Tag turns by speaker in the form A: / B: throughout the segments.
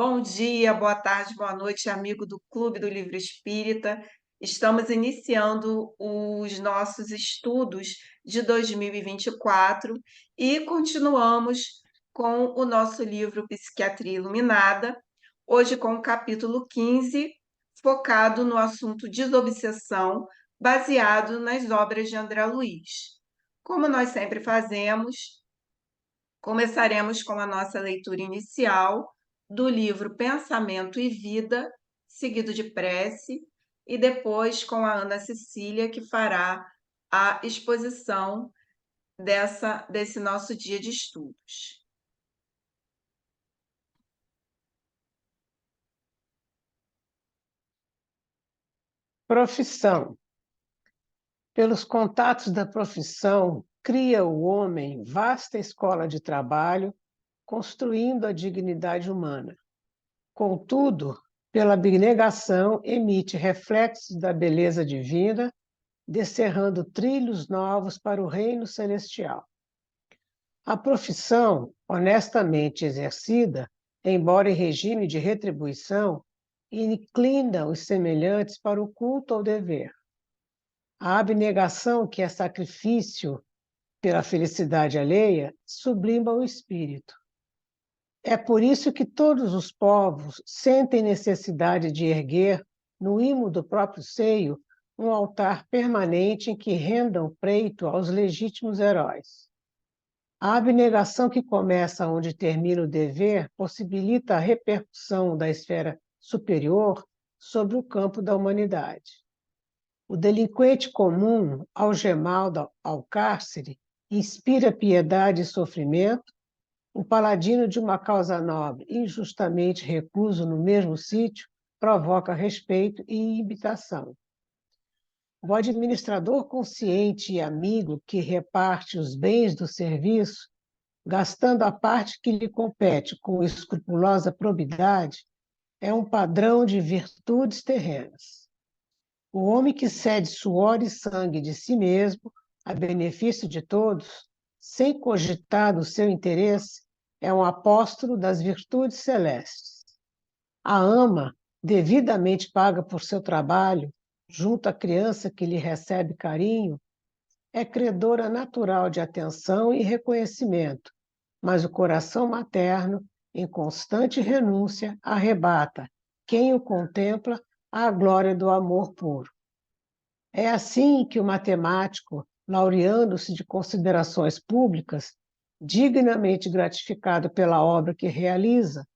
A: Bom dia, boa tarde, boa noite, amigo do Clube do Livro Espírita. Estamos iniciando os nossos estudos de 2024 e continuamos com o nosso livro Psiquiatria Iluminada, hoje com o capítulo 15, focado no assunto desobsessão, baseado nas obras de André Luiz. Como nós sempre fazemos, começaremos com a nossa leitura inicial do livro Pensamento e Vida, seguido de prece, e depois com a Ana Cecília, que fará a exposição desse nosso dia de estudos.
B: Profissão. Pelos contatos da profissão, cria o homem vasta escola de trabalho, construindo a dignidade humana. Contudo, pela abnegação, emite reflexos da beleza divina, descerrando trilhos novos para o reino celestial. A profissão, honestamente exercida, embora em regime de retribuição, inclina os semelhantes para o culto ao dever. A abnegação, que é sacrifício pela felicidade alheia, sublima o espírito. É por isso que todos os povos sentem necessidade de erguer, no imo do próprio seio, um altar permanente em que rendam preito aos legítimos heróis. A abnegação que começa onde termina o dever possibilita a repercussão da esfera superior sobre o campo da humanidade. O delinquente comum, algemado ao cárcere, inspira piedade e sofrimento. O paladino de uma causa nobre, injustamente recluso no mesmo sítio, provoca respeito e imitação. O administrador consciente e amigo que reparte os bens do serviço, gastando a parte que lhe compete com escrupulosa probidade, é um padrão de virtudes terrenas. O homem que cede suor e sangue de si mesmo, a benefício de todos, sem cogitar o seu interesse, é um apóstolo das virtudes celestes. A ama, devidamente paga por seu trabalho, junto à criança que lhe recebe carinho, é credora natural de atenção e reconhecimento, mas o coração materno, em constante renúncia, arrebata quem o contempla à glória do amor puro. É assim que o matemático, laureando-se de considerações públicas, dignamente gratificado pela obra que realiza,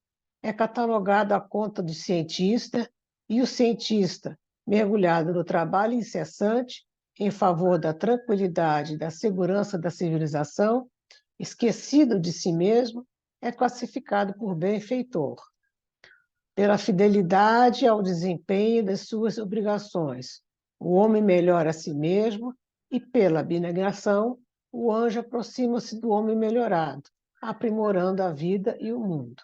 B: é catalogado à conta do cientista, e o cientista, mergulhado no trabalho incessante em favor da tranquilidade e da segurança da civilização, esquecido de si mesmo, é classificado por benfeitor. Pela fidelidade ao desempenho das suas obrigações, o homem melhora a si mesmo, e pela abnegação, o anjo aproxima-se do homem melhorado, aprimorando a vida e o mundo.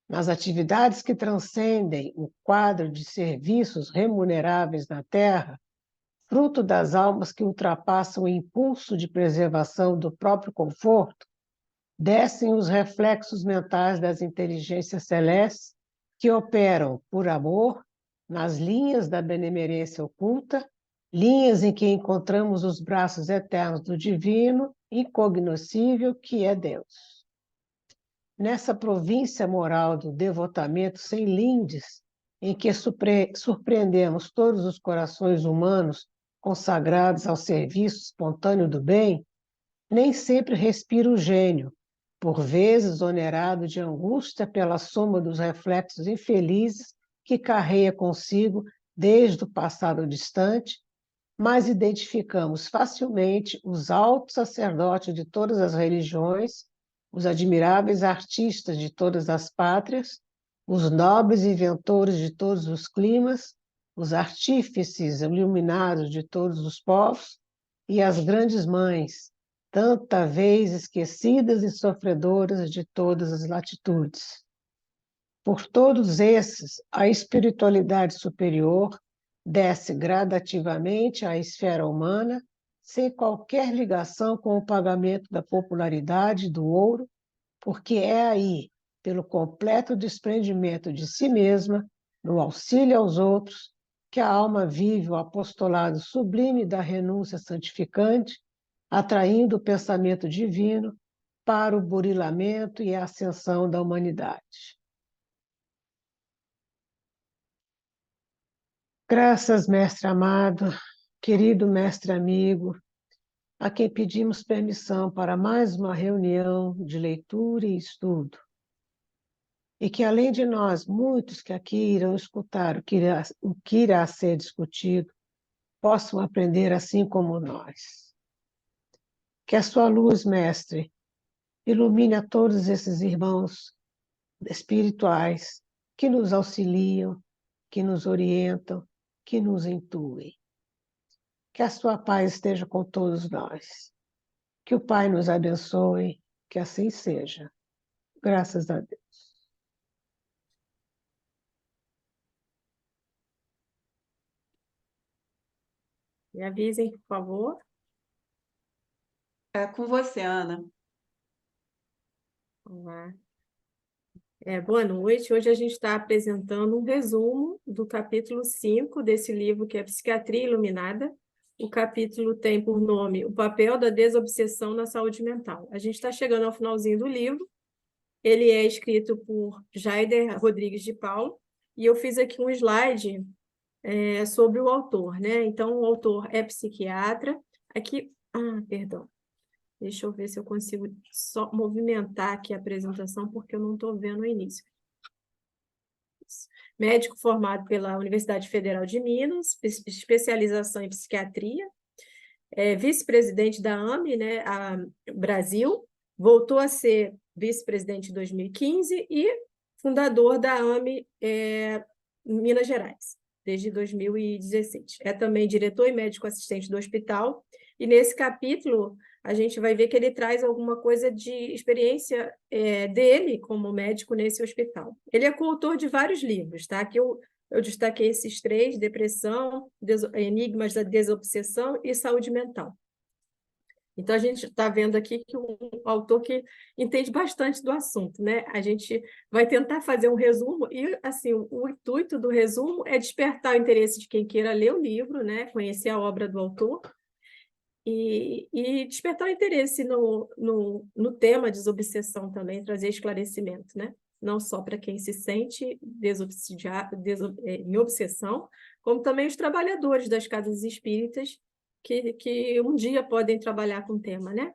B: Nas atividades que transcendem o quadro de serviços remuneráveis na Terra, fruto das almas que ultrapassam o impulso de preservação do próprio conforto, descem os reflexos mentais das inteligências celestes que operam por amor nas linhas da benemerência oculta, linhas em que encontramos os braços eternos do divino, incognoscível que é Deus. Nessa província moral do devotamento sem lindes, em que surpreendemos todos os corações humanos consagrados ao serviço espontâneo do bem, nem sempre respira o gênio, por vezes onerado de angústia pela soma dos reflexos infelizes que carrega consigo desde o passado distante, mas identificamos facilmente os altos sacerdotes de todas as religiões, os admiráveis artistas de todas as pátrias, os nobres inventores de todos os climas, os artífices iluminados de todos os povos e as grandes mães, tanta vez esquecidas e sofredoras de todas as latitudes. Por todos esses, a espiritualidade superior desce gradativamente à esfera humana, sem qualquer ligação com o pagamento da popularidade do ouro, porque é aí, pelo completo desprendimento de si mesma, no auxílio aos outros, que a alma vive o apostolado sublime da renúncia santificante, atraindo o pensamento divino para o burilamento e a ascensão da humanidade. Graças, mestre amado, querido mestre amigo, a quem pedimos permissão para mais uma reunião de leitura e estudo. E que, além de nós, muitos que aqui irão escutar o que irá ser discutido, possam aprender assim como nós. Que a sua luz, mestre, ilumine a todos esses irmãos espirituais que nos auxiliam, que nos orientam, que nos intuem. Que a sua paz esteja com todos nós. Que o Pai nos abençoe, que assim seja. Graças a Deus.
C: Me avisem, por favor.
A: É com você, Ana.
C: Olá. Boa noite. Hoje a gente está apresentando um resumo do capítulo 5 desse livro, que é Psiquiatria Iluminada. O capítulo tem por nome O Papel da Desobsessão na Saúde Mental. A gente está chegando ao finalzinho do livro. Ele é escrito por Jaider Rodrigues de Paulo, e eu fiz aqui um slide sobre o autor, né? Então, o autor é psiquiatra. Aqui, perdão. Deixa eu ver se eu consigo só movimentar aqui a apresentação, porque eu não estou vendo o início. Médico formado pela Universidade Federal de Minas, especialização em psiquiatria, vice-presidente da AME, né, Brasil, voltou a ser vice-presidente em 2015 e fundador da AME Minas Gerais, desde 2016. É também diretor e médico assistente do hospital, e nesse capítulo a gente vai ver que ele traz alguma coisa de experiência dele como médico nesse hospital. Ele é coautor de vários livros, tá? Que eu destaquei esses 3, Depressão, Enigmas da Desobsessão e Saúde Mental. Então, a gente está vendo aqui que um autor que entende bastante do assunto, né? A gente vai tentar fazer um resumo e, assim, o intuito do resumo é despertar o interesse de quem queira ler o livro, né? Conhecer a obra do autor e despertar o interesse no tema desobsessão também, trazer esclarecimento, né? Não só para quem se sente em obsessão, como também os trabalhadores das casas espíritas que um dia podem trabalhar com o tema, né?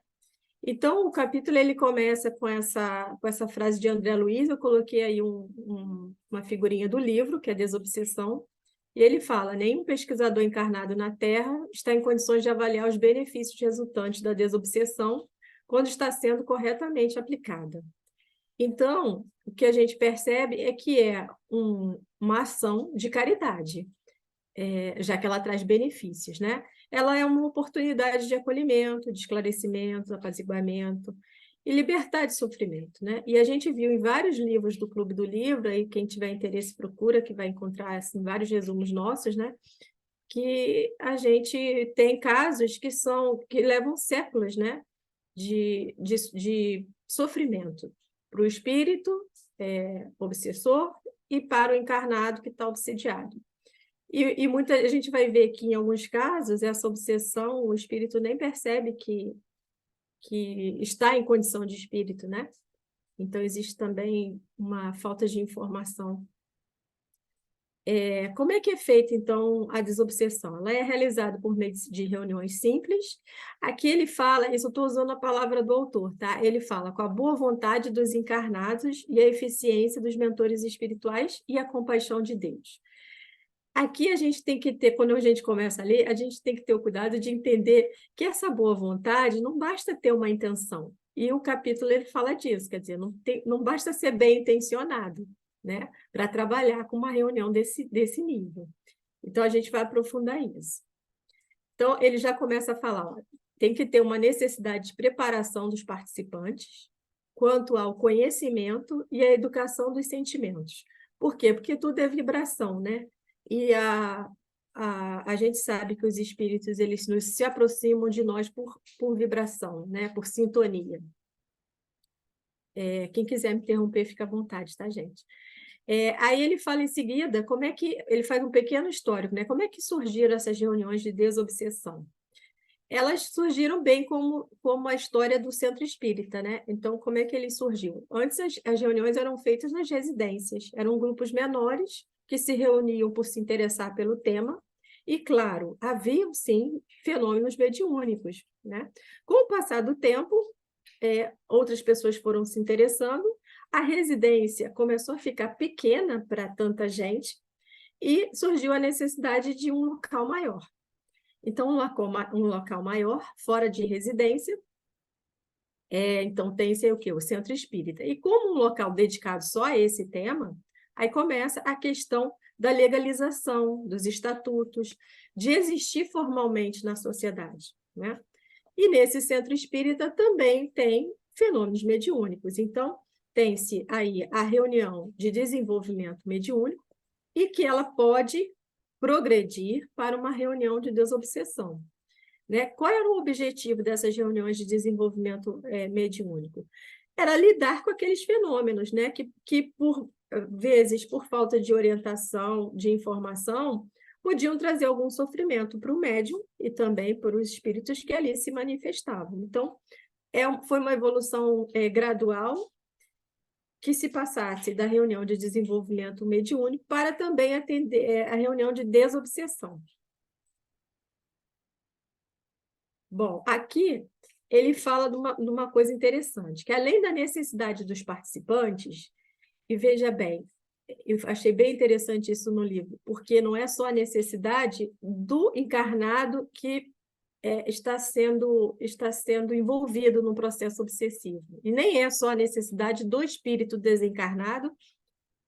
C: Então, o capítulo ele começa com essa frase de André Luiz, eu coloquei aí uma figurinha do livro, que é Desobsessão, e ele fala: nenhum pesquisador encarnado na Terra está em condições de avaliar os benefícios resultantes da desobsessão quando está sendo corretamente aplicada. Então, o que a gente percebe é que é uma ação de caridade, já que ela traz benefícios, né? Ela é uma oportunidade de acolhimento, de esclarecimento, apaziguamento e libertar de sofrimento, né? E a gente viu em vários livros do Clube do Livro, aí quem tiver interesse procura, que vai encontrar assim, vários resumos nossos, né? Que a gente tem casos que levam séculos, né? De sofrimento para o espírito obsessor e para o encarnado que está obsediado. E a gente vai ver que, em alguns casos, essa obsessão, o espírito nem percebe que está em condição de espírito, né? Então, existe também uma falta de informação. Como é que é feita, então, a desobsessão? Ela é realizada por meio de reuniões simples. Aqui ele fala, isso eu estou usando a palavra do autor, tá? Ele fala com a boa vontade dos encarnados e a eficiência dos mentores espirituais e a compaixão de Deus. Aqui a gente tem que ter, quando a gente começa a ler, a gente tem que ter o cuidado de entender que essa boa vontade não basta ter uma intenção. E o capítulo ele fala disso, quer dizer, não basta ser bem intencionado, né, para trabalhar com uma reunião desse nível. Então, a gente vai aprofundar isso. Então, ele já começa a falar, ó, tem que ter uma necessidade de preparação dos participantes quanto ao conhecimento e à educação dos sentimentos. Por quê? Porque tudo é vibração, né? E a gente sabe que os espíritos eles se aproximam de nós por vibração, né? Por sintonia. Quem quiser me interromper, fica à vontade, tá, gente? Aí ele fala em seguida como é que ele faz um pequeno histórico, né? Como é que surgiram essas reuniões de desobsessão? Elas surgiram bem como a história do centro espírita, né? Então, como é que ele surgiu? Antes, as reuniões eram feitas nas residências, eram grupos menores que se reuniam por se interessar pelo tema, e, claro, haviam, sim, fenômenos mediúnicos, né? Com o passar do tempo, outras pessoas foram se interessando, a residência começou a ficar pequena para tanta gente, e surgiu a necessidade de um local maior. Então, um local maior, fora de residência, então tem-se o quê? O centro espírita. E como um local dedicado só a esse tema, aí começa a questão da legalização dos estatutos, de existir formalmente na sociedade, né? E nesse centro espírita também tem fenômenos mediúnicos. Então, tem-se aí a reunião de desenvolvimento mediúnico e que ela pode progredir para uma reunião de desobsessão, né? Qual era o objetivo dessas reuniões de desenvolvimento mediúnico? Era lidar com aqueles fenômenos, né? Que por vezes, por falta de orientação, de informação, podiam trazer algum sofrimento para o médium e também para os espíritos que ali se manifestavam. Então, foi uma evolução gradual que se passasse da reunião de desenvolvimento mediúnico para também atender a reunião de desobsessão. Bom, aqui ele fala de uma coisa interessante, que além da necessidade dos participantes, e veja bem, eu achei bem interessante isso no livro, porque não é só a necessidade do encarnado que está sendo envolvido num processo obsessivo, e nem é só a necessidade do espírito desencarnado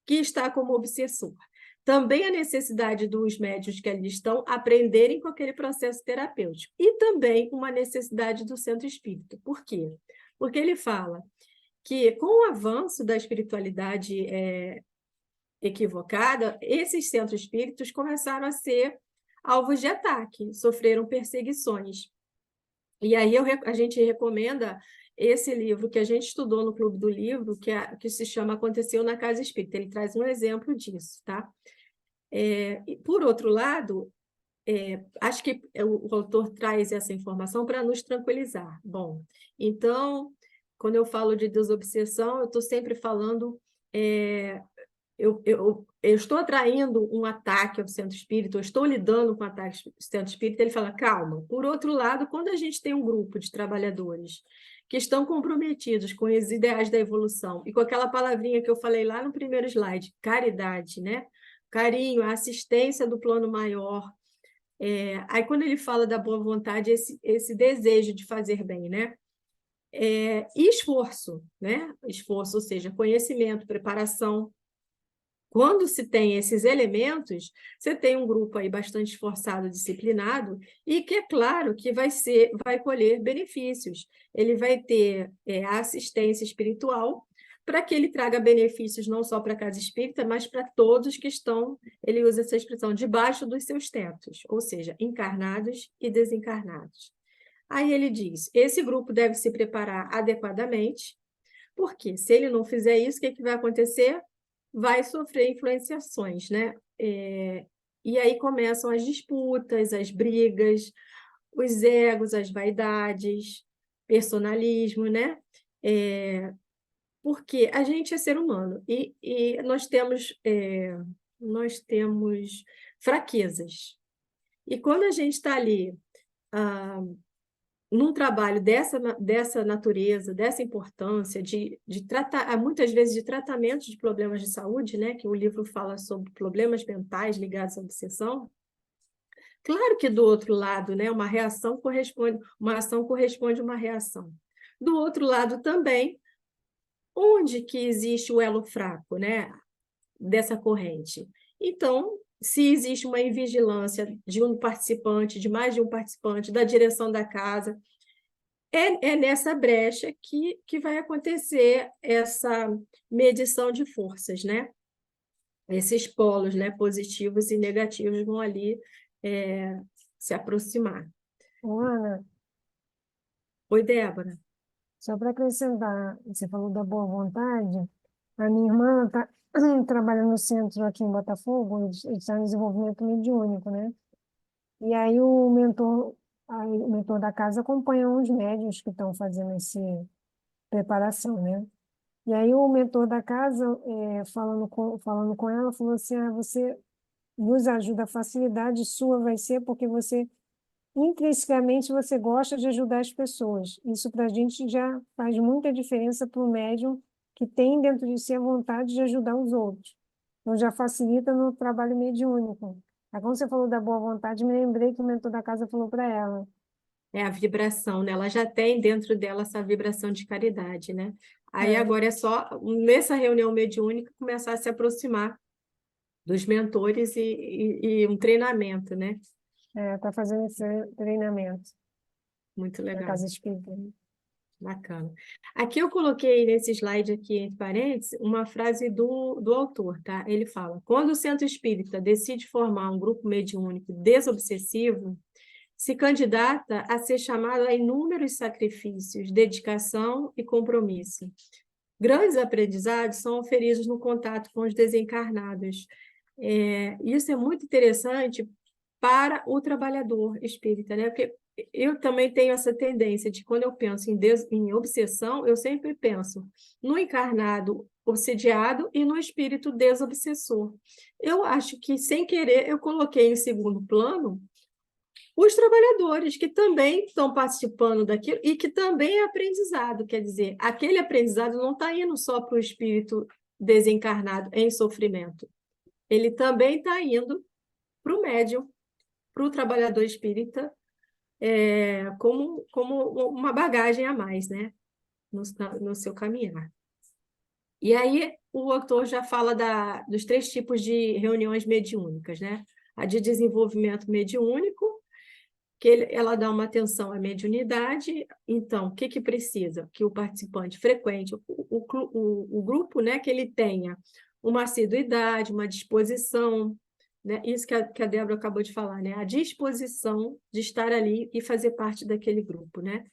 C: que está como obsessor. Também a necessidade dos médiuns que ali estão aprenderem com aquele processo terapêutico. E também uma necessidade do centro espírita. Por quê? Porque ele fala que, com o avanço da espiritualidade equivocada, esses centros espíritos começaram a ser alvos de ataque, sofreram perseguições. E aí a gente recomenda esse livro que a gente estudou no Clube do Livro, que se chama Aconteceu na Casa Espírita. Ele traz um exemplo disso, tá? E, por outro lado, acho que o autor traz essa informação para nos tranquilizar. Bom, então, quando eu falo de desobsessão, eu estou sempre falando... eu estou atraindo um ataque ao centro espírita, eu estou lidando com ataques ao centro espírita, ele fala, calma. Por outro lado, quando a gente tem um grupo de trabalhadores que estão comprometidos com os ideais da evolução e com aquela palavrinha que eu falei lá no primeiro slide, caridade, né? Carinho, a assistência do plano maior. Aí, quando ele fala da boa vontade, esse desejo de fazer bem, né? E esforço, né? Esforço, ou seja, conhecimento, preparação. Quando se tem esses elementos, você tem um grupo aí bastante esforçado, disciplinado, e que é claro que vai colher benefícios. Ele vai ter a assistência espiritual para que ele traga benefícios não só para a casa espírita, mas para todos que estão, ele usa essa expressão, debaixo dos seus tetos, ou seja, encarnados e desencarnados. Aí ele diz, esse grupo deve se preparar adequadamente, porque se ele não fizer isso, o que vai acontecer? Vai sofrer influenciações, né? E aí começam as disputas, as brigas, os egos, as vaidades, personalismo, né? Porque a gente é ser humano e nós temos fraquezas. E quando a gente está ali num trabalho dessa natureza, dessa importância, de tratar, muitas vezes, de tratamento de problemas de saúde, né, que o livro fala sobre problemas mentais ligados à obsessão, claro que do outro lado, né, uma ação corresponde a uma reação. Do outro lado também, onde que existe o elo fraco, né, dessa corrente? Então, se existe uma invigilância de um participante, de mais de um participante, da direção da casa, é nessa brecha que vai acontecer essa medição de forças, né? Esses polos, né, positivos e negativos vão ali se aproximar.
B: Ana,
C: Oi, Débora.
D: Só para acrescentar, você falou da boa vontade, a minha irmã está trabalha no centro aqui em Botafogo, eles estão em desenvolvimento mediúnico, né? E aí o mentor da casa acompanha os médiuns que estão fazendo essa preparação, né? E aí o mentor da casa, falando com ela, falou assim, você nos ajuda, a facilidade sua vai ser porque você, intrinsecamente, você gosta de ajudar as pessoas. Isso para a gente já faz muita diferença para o médium que tem dentro de si a vontade de ajudar os outros. Então já facilita no trabalho mediúnico. Aí, quando você falou da boa vontade, me lembrei que o mentor da casa falou para ela.
C: É a vibração, né? Ela já tem dentro dela essa vibração de caridade, né? Aí
D: É,
C: agora é só, nessa reunião mediúnica, começar a se aproximar dos mentores e um treinamento, né?
D: tá fazendo esse treinamento
C: Muito
D: na
C: legal,
D: casa espírita.
C: bacana. Aqui eu coloquei nesse slide aqui, entre parênteses, uma frase do autor, tá? Ele fala, quando o centro espírita decide formar um grupo mediúnico desobsessivo, se candidata a ser chamado a inúmeros sacrifícios, dedicação e compromisso. Grandes aprendizados são oferidos no contato com os desencarnados. Isso é muito interessante para o trabalhador espírita, né? Porque eu também tenho essa tendência de, quando eu penso em obsessão, eu sempre penso no encarnado obsediado e no espírito desobsessor. Eu acho que, sem querer, eu coloquei em segundo plano os trabalhadores que também estão participando daquilo e que também é aprendizado, quer dizer, aquele aprendizado não está indo só para o espírito desencarnado em sofrimento, ele também está indo para o médium, para o trabalhador espírita, como uma bagagem a mais, né, no seu caminhar. E aí o autor já fala dos 3 tipos de reuniões mediúnicas, né? A de desenvolvimento mediúnico, que ela dá uma atenção à mediunidade. Então, o que precisa? Que o participante frequente o grupo, né, que ele tenha uma assiduidade, uma disposição, né, isso que a Débora acabou de falar, né, a disposição de estar ali e fazer parte daquele grupo, né?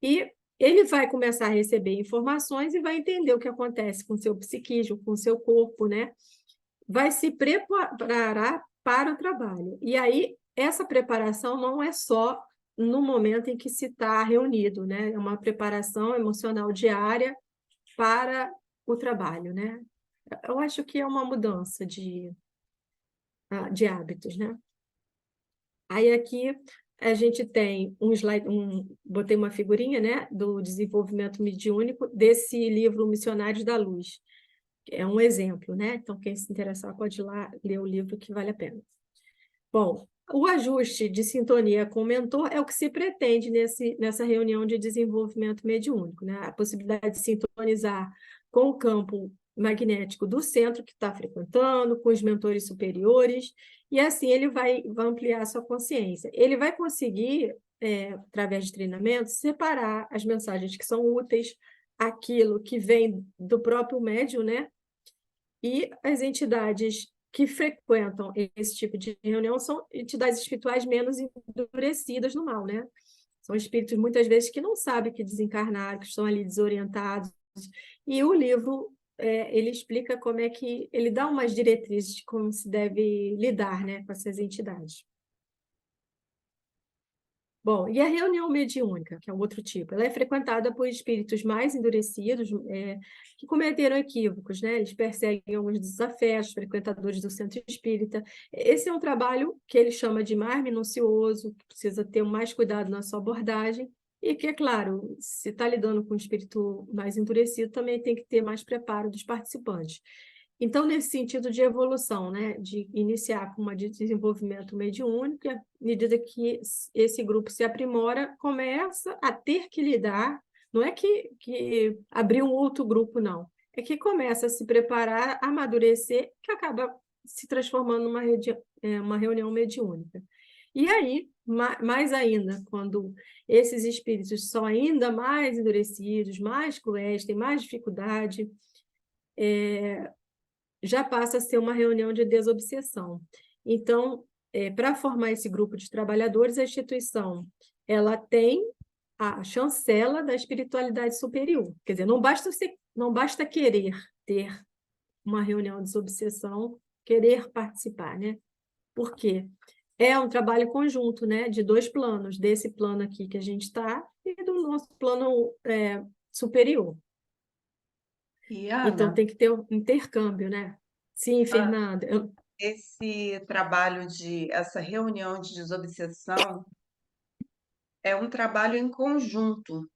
C: E ele vai começar a receber informações e vai entender o que acontece com o seu psiquismo, com o seu corpo, né? Vai se preparar para o trabalho. E aí, essa preparação não é só no momento em que se está reunido, né? É uma preparação emocional diária para o trabalho, né? Eu acho que é uma mudança de hábitos, né? Aí aqui a gente tem um slide, botei uma figurinha, né, do desenvolvimento mediúnico desse livro Missionários da Luz. É um exemplo, né? Então, quem se interessar pode ir lá ler o livro, que vale a pena. Bom, o ajuste de sintonia com o mentor é o que se pretende nessa reunião de desenvolvimento mediúnico, né? A possibilidade de sintonizar com o campo magnético do centro que está frequentando, com os mentores superiores, e assim ele vai ampliar a sua consciência. Ele vai conseguir, através de treinamento, separar as mensagens que são úteis, aquilo que vem do próprio médium, né? E as entidades que frequentam esse tipo de reunião são entidades espirituais menos endurecidas no mal, né? São espíritos, muitas vezes, que não sabem que desencarnaram, que estão ali desorientados. E o livro, ele explica como é que... Ele dá umas diretrizes de como se deve lidar, né, com essas entidades. Bom, e a reunião mediúnica, que é um outro tipo, ela é frequentada por espíritos mais endurecidos, que cometeram equívocos, né? Eles perseguem alguns desafetos, frequentadores do centro espírita. Esse é um trabalho que ele chama de mais minucioso, que precisa ter mais cuidado na sua abordagem, e que, é claro, se está lidando com um espírito mais endurecido, também tem que ter mais preparo dos participantes. Então, nesse sentido de evolução, né, de iniciar com uma de desenvolvimento mediúnico, à medida que esse grupo se aprimora, começa a ter que lidar, não é que abrir um outro grupo, não, é que começa a se preparar, a amadurecer, que acaba se transformando numa uma reunião mediúnica. E aí, mais ainda, quando esses espíritos são ainda mais endurecidos, mais cruéis, têm mais dificuldade, já passa a ser uma reunião de desobsessão. Então, para formar esse grupo de trabalhadores, a instituição ela tem a chancela da espiritualidade superior. Quer dizer, não basta querer ter uma reunião de desobsessão, querer participar, né? Por quê? É um trabalho conjunto, né? De dois planos, desse plano aqui que a gente está e do nosso plano superior.
A: E,
C: Então,
A: Ana,
C: tem que ter um intercâmbio, né? Sim, Fernanda.
A: esse trabalho essa reunião de desobsessão é um trabalho em conjunto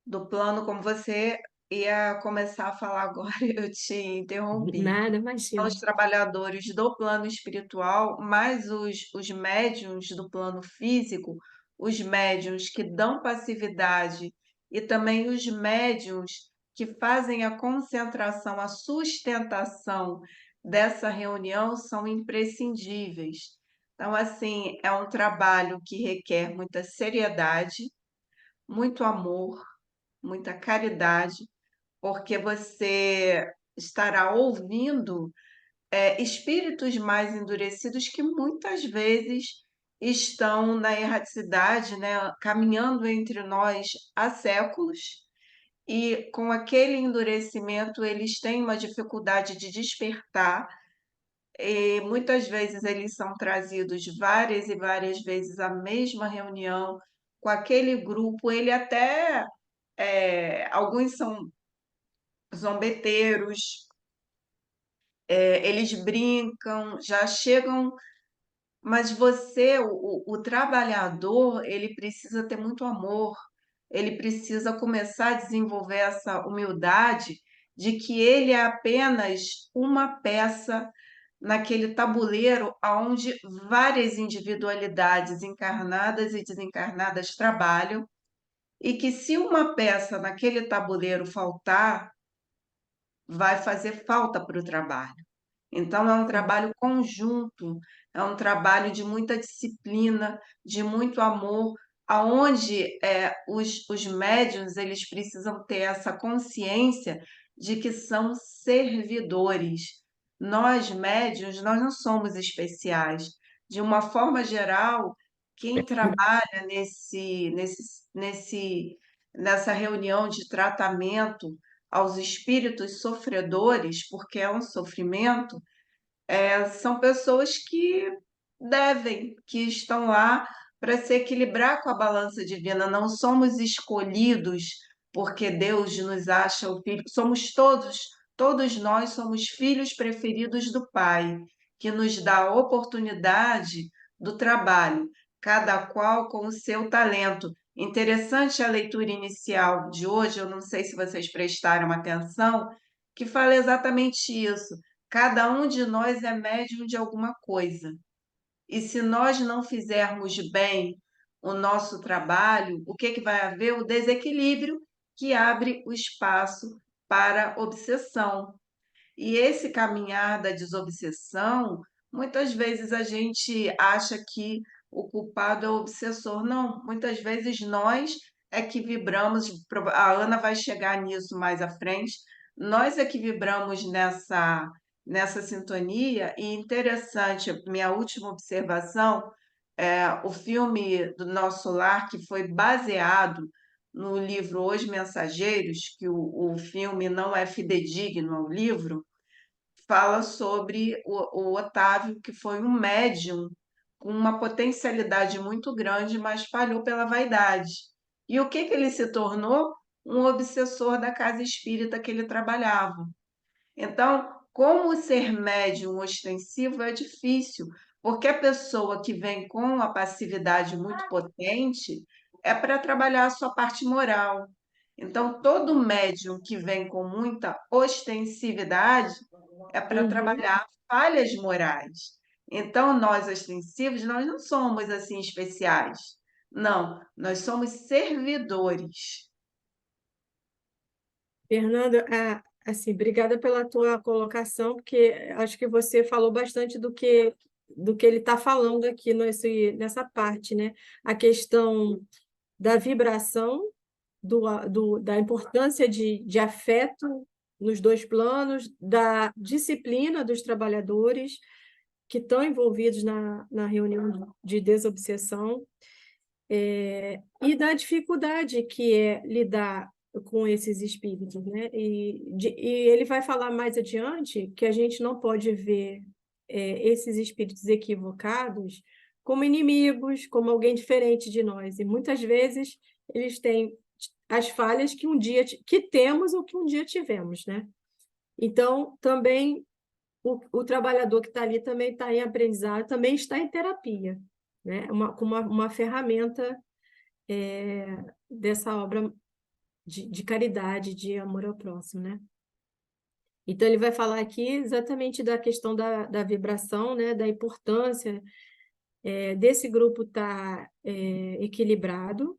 A: do plano, como você ia começar a falar agora, eu te interrompi.
C: Nada,
A: São
C: imagina.
A: os trabalhadores do plano espiritual, mais os médiuns do plano físico, os médiuns que dão passividade e também os médiuns que fazem a concentração, a sustentação dessa reunião são imprescindíveis. Então, assim, é um trabalho que requer muita seriedade, muito amor, muita caridade, porque você estará ouvindo espíritos mais endurecidos que muitas vezes estão na erraticidade, né, caminhando entre nós há séculos, e com aquele endurecimento eles têm uma dificuldade de despertar, e muitas vezes eles são trazidos várias e várias vezes à mesma reunião com aquele grupo, ele até alguns são zombeteiros, eles brincam, já chegam, mas o trabalhador, ele precisa ter muito amor, ele precisa começar a desenvolver essa humildade de que ele é apenas uma peça naquele tabuleiro onde várias individualidades encarnadas e desencarnadas trabalham, e que se uma peça naquele tabuleiro faltar, vai fazer falta para o trabalho. Então, é um
C: Sim.
A: trabalho conjunto, é um trabalho de muita disciplina, de muito amor, aonde os médiuns eles precisam ter essa consciência de que são servidores. Nós, médiuns, nós não somos especiais. De uma forma geral, quem trabalha nessa reunião de tratamento aos espíritos sofredores, porque é um sofrimento, são pessoas que que estão lá para se equilibrar com a balança divina. Não somos escolhidos porque Deus nos acha o filho. Todos nós somos filhos preferidos do Pai, que nos dá a oportunidade do trabalho, cada qual com o seu talento. Interessante a leitura inicial de hoje, eu não sei se vocês prestaram atenção, que fala exatamente isso. Cada um de nós é médium de alguma coisa. E se nós não fizermos bem o nosso trabalho, o que vai haver? O desequilíbrio que abre o espaço para obsessão. E esse caminhar da desobsessão, muitas vezes a gente acha que o culpado é o obsessor. Não, muitas vezes nós é que vibramos, a Ana vai chegar nisso mais à frente, nós é que vibramos nessa sintonia, e interessante, minha última observação, o filme do Nosso Lar, que foi baseado no livro Os Mensageiros, que o filme não é fidedigno ao livro, fala sobre o Otávio, que foi um médium com uma potencialidade muito grande, mas falhou pela vaidade. E o que ele se tornou? Um obsessor da casa espírita que ele trabalhava. Então, como ser médium ostensivo é difícil, porque a pessoa que vem com a passividade muito potente é para trabalhar a sua parte moral. Então, todo médium que vem com muita ostensividade é para
C: Uhum.
A: trabalhar falhas morais. Então, nós ostensivos, nós não somos assim especiais. Não, nós somos servidores.
C: Fernanda, assim, obrigada pela tua colocação, porque acho que você falou bastante do que ele está falando aqui nessa parte, né? A questão da vibração, da importância de afeto nos dois planos, da disciplina dos trabalhadores que estão envolvidos na reunião de desobsessão. e da dificuldade que é lidar com esses espíritos, né? E ele vai falar mais adiante que a gente não pode ver esses espíritos equivocados como inimigos, como alguém diferente de nós. E muitas vezes eles têm as falhas que que temos ou que um dia tivemos, né? Então, também o trabalhador que está ali também está em aprendizado, também está em terapia, né? Com uma ferramenta dessa obra de caridade, de amor ao próximo, né? Então, ele vai falar aqui exatamente da questão da vibração, né? Da importância desse grupo estar equilibrado,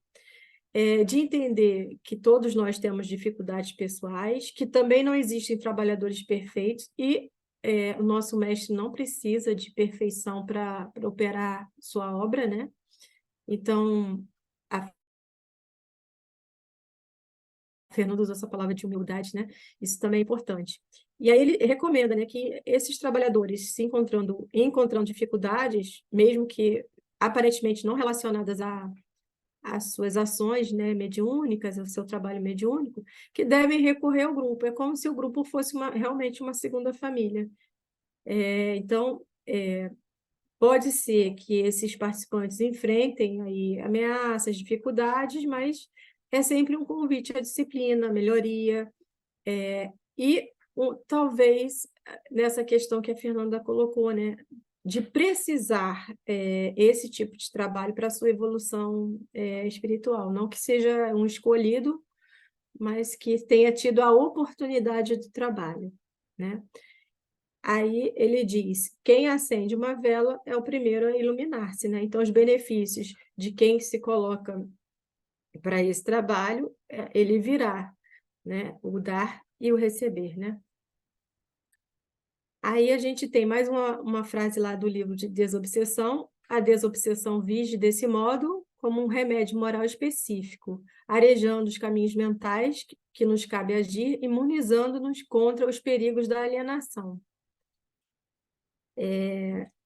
C: de entender que todos nós temos dificuldades pessoais, que também não existem trabalhadores perfeitos e o nosso mestre não precisa de perfeição para operar sua obra, né? Então, a Fernanda usou essa palavra de humildade, né? Isso também é importante. E aí ele recomenda, né, que esses trabalhadores se encontrando dificuldades, mesmo que aparentemente não relacionadas às suas ações, né, mediúnicas, ao seu trabalho mediúnico, que devem recorrer ao grupo. É como se o grupo fosse realmente uma segunda família. Então, pode ser que esses participantes enfrentem aí ameaças, dificuldades, mas é sempre um convite à disciplina, à melhoria, e talvez nessa questão que a Fernanda colocou, né, de precisar esse tipo de trabalho para a sua evolução espiritual, não que seja um escolhido, mas que tenha tido a oportunidade do trabalho, né? Aí ele diz: quem acende uma vela é o primeiro a iluminar-se, né? Então, os benefícios de quem se coloca para esse trabalho, ele virá, né? O dar e o receber, né? Aí a gente tem mais uma frase lá do livro de Desobsessão: a desobsessão vige desse modo como um remédio moral específico, arejando os caminhos mentais que nos cabe agir, imunizando-nos contra os perigos da alienação.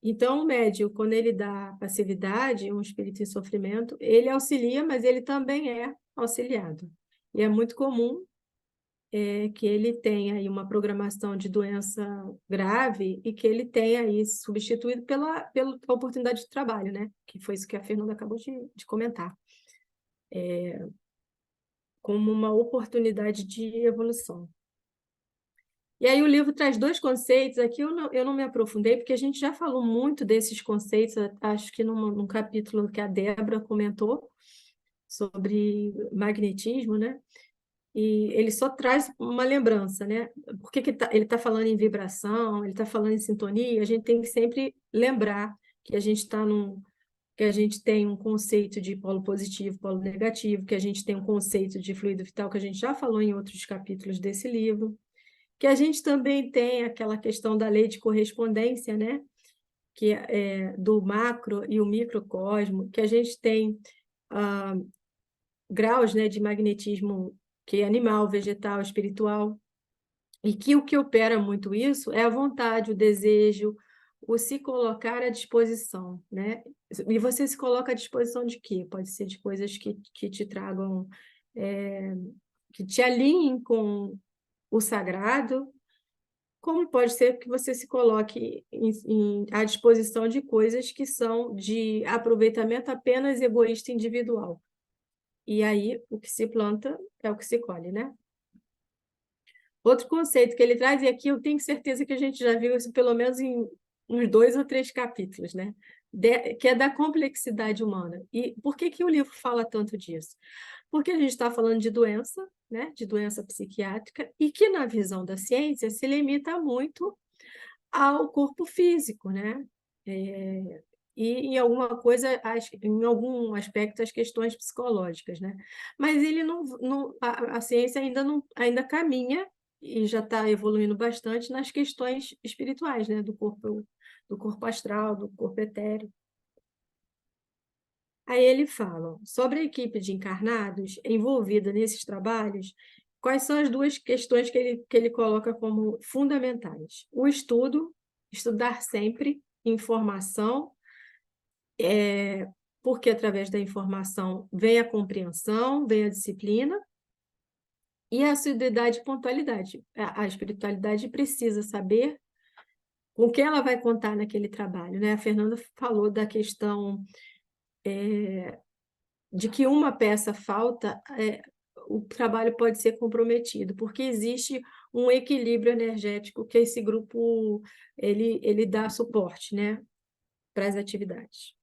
C: Então, o médium, quando ele dá passividade, um espírito em sofrimento, ele auxilia, mas ele também é auxiliado. E é muito comum que ele tenha aí uma programação de doença grave e que ele tenha aí substituído pela oportunidade de trabalho, né? Que foi isso que a Fernanda acabou de comentar. Como uma oportunidade de evolução. E aí o livro traz dois conceitos, aqui eu não me aprofundei, porque a gente já falou muito desses conceitos, acho que num capítulo que a Débora comentou, sobre magnetismo, né? E ele só traz uma lembrança, né? Por que ele está falando em vibração, ele está falando em sintonia, a gente tem que sempre lembrar que a gente que a gente tem um conceito de polo positivo, polo negativo, que a gente tem um conceito de fluido vital, que a gente já falou em outros capítulos desse livro, que a gente também tem aquela questão da lei de correspondência, né? Que do macro e o microcosmo, que a gente tem graus, né, de magnetismo que é animal, vegetal, espiritual, e que o que opera muito isso é a vontade, o desejo, o se colocar à disposição, né? E você se coloca à disposição de quê? Pode ser de coisas que te tragam, que te alinhem com o sagrado, como pode ser que você se coloque à disposição de coisas que são de aproveitamento apenas egoísta individual. E aí, o que se planta é o que se colhe, né? Outro conceito que ele traz, e aqui eu tenho certeza que a gente já viu isso pelo menos em uns 2 ou 3 capítulos, né? Que é da complexidade humana. E por que o livro fala tanto disso? Porque a gente está falando de doença, né? De doença psiquiátrica, e que, na visão da ciência, se limita muito ao corpo físico, né? E em alguma coisa, em algum aspecto, as questões psicológicas, né? Mas ele a ciência ainda caminha e já está evoluindo bastante nas questões espirituais, né? Do corpo astral, do corpo etéreo. Aí ele fala sobre a equipe de encarnados envolvida nesses trabalhos, quais são as duas questões que ele coloca como fundamentais? O estudo, estudar sempre, informação, porque através da informação vem a compreensão, vem a disciplina e a assiduidade e pontualidade. A espiritualidade precisa saber com quem ela vai contar naquele trabalho, né? A Fernanda falou da questão de que uma peça falta, o trabalho pode ser comprometido, porque existe um equilíbrio energético que esse grupo ele dá suporte, né, para as atividades.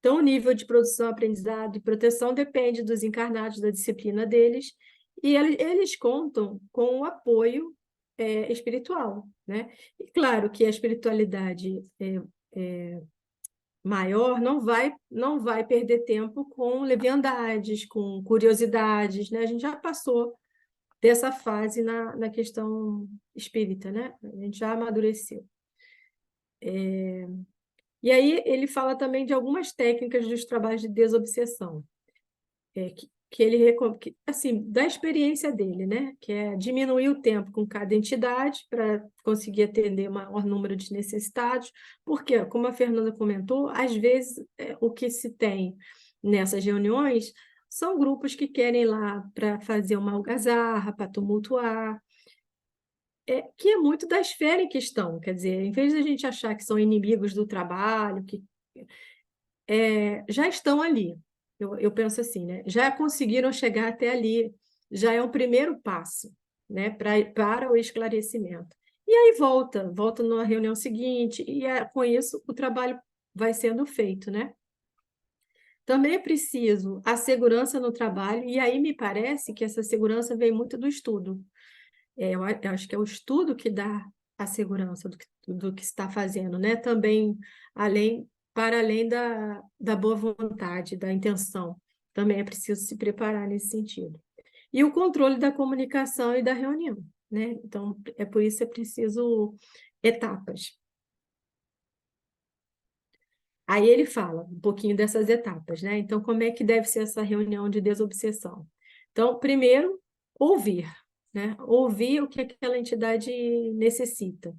C: Então, o nível de produção, aprendizado e proteção depende dos encarnados, da disciplina deles, e eles contam com o apoio espiritual, né? E claro que a espiritualidade maior não vai perder tempo com leviandades, com curiosidades, né? A gente já passou dessa fase na questão espírita, né? A gente já amadureceu. E aí ele fala também de algumas técnicas dos trabalhos de desobsessão, que ele recomenda, assim, da experiência dele, né? Que é diminuir o tempo com cada entidade para conseguir atender o maior número de necessitados, porque, como a Fernanda comentou, às vezes o que se tem nessas reuniões são grupos que querem ir lá para fazer uma algazarra, para tumultuar, que é muito da esfera em questão, quer dizer, em vez de a gente achar que são inimigos do trabalho, que já estão ali. Eu penso assim, né? Já conseguiram chegar até ali, já é um primeiro passo, né? Para o esclarecimento. E aí volta na reunião seguinte, e com isso o trabalho vai sendo feito, né? Também é preciso a segurança no trabalho, e aí me parece que essa segurança vem muito do estudo. Eu acho que é o estudo que dá a segurança do que está fazendo, né? Também, para além da boa vontade, da intenção, também é preciso se preparar nesse sentido. E o controle da comunicação e da reunião, né? Então, por isso é preciso etapas. Aí ele fala um pouquinho dessas etapas, né? Então, como é que deve ser essa reunião de desobsessão? Então, primeiro, ouvir, né? Ouvir o que aquela entidade necessita.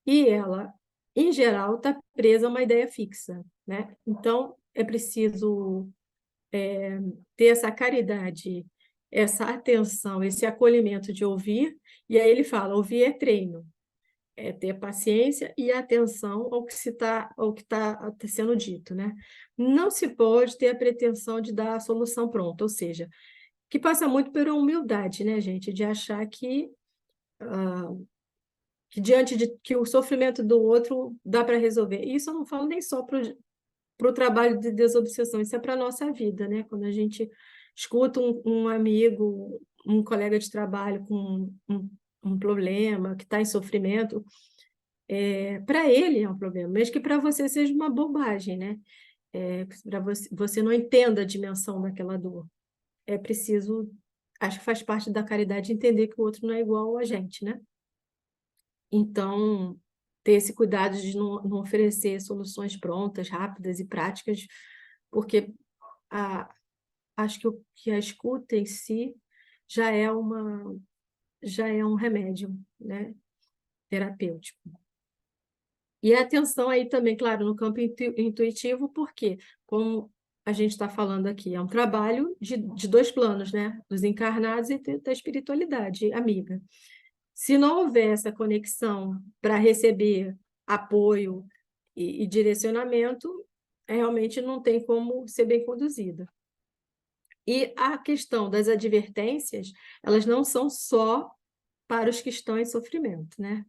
C: E ela, em geral, está presa a uma ideia fixa, né? Então, é preciso ter essa caridade, essa atenção, esse acolhimento de ouvir. E aí ele fala, ouvir é treino, é ter paciência e atenção ao que está sendo dito, né? Não se pode ter a pretensão de dar a solução pronta, ou seja, que passa muito pela humildade, né, gente? De achar que diante de que o sofrimento do outro dá para resolver. E isso eu não falo nem só para o trabalho de desobsessão, isso é para a nossa vida, né? Quando a gente escuta um amigo, um colega de trabalho com um problema, que está em sofrimento, para ele é um problema, mesmo que para você seja uma bobagem, né? Para você não entenda a dimensão daquela dor. É preciso, acho que faz parte da caridade entender que o outro não é igual a gente, né? Então, ter esse cuidado de não oferecer soluções prontas, rápidas e práticas, porque acho que a escuta em si já é um remédio, né, terapêutico. E a atenção aí também, claro, no campo intuitivo, porque, como a gente está falando aqui, é um trabalho de dois planos, né? Dos encarnados e da espiritualidade amiga. Se não houver essa conexão para receber apoio e direcionamento, realmente não tem como ser bem conduzida. E a questão das advertências, elas não são só para os que estão em sofrimento, né?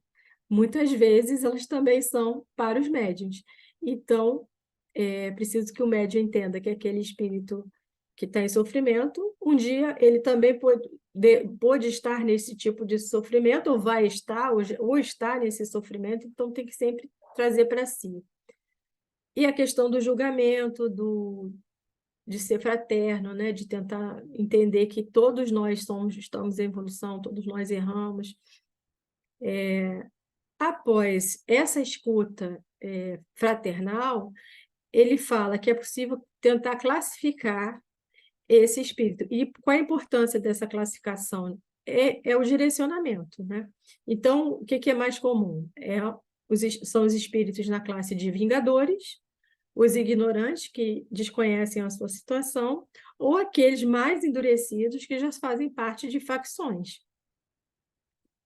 C: Muitas vezes elas também são para os médiuns. Então, é preciso que o médium entenda que aquele espírito que está em sofrimento, um dia ele também pode estar nesse tipo de sofrimento, ou vai estar, ou está nesse sofrimento, então tem que sempre trazer para si. E a questão do julgamento, de ser fraterno, né? De tentar entender que todos nós estamos em evolução, todos nós erramos. Após essa escuta fraternal, ele fala que é possível tentar classificar esse espírito. E qual a importância dessa classificação? É o direcionamento, né? Então, o que é mais comum? São os espíritos na classe de vingadores, os ignorantes que desconhecem a sua situação, ou aqueles mais endurecidos que já fazem parte de facções.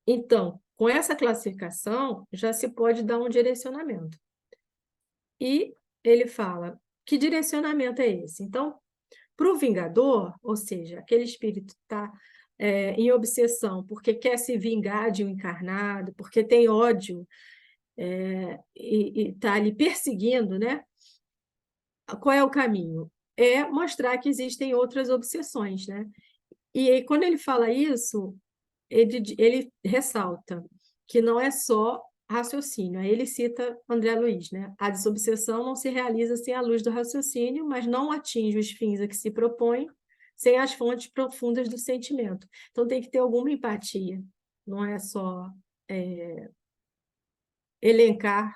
C: Então, com essa classificação, já se pode dar um direcionamento. E ele fala, que direcionamento é esse? Então, para o vingador, ou seja, aquele espírito que está em obsessão, porque quer se vingar de um encarnado, porque tem ódio e está ali perseguindo, né? Qual é o caminho? É mostrar que existem outras obsessões, né? E aí, quando ele fala isso, ele ressalta que não é só raciocínio. Aí ele cita André Luiz, né? A desobsessão não se realiza sem a luz do raciocínio, mas não atinge os fins a que se propõe sem as fontes profundas do sentimento. Então tem que ter alguma empatia, não é só elencar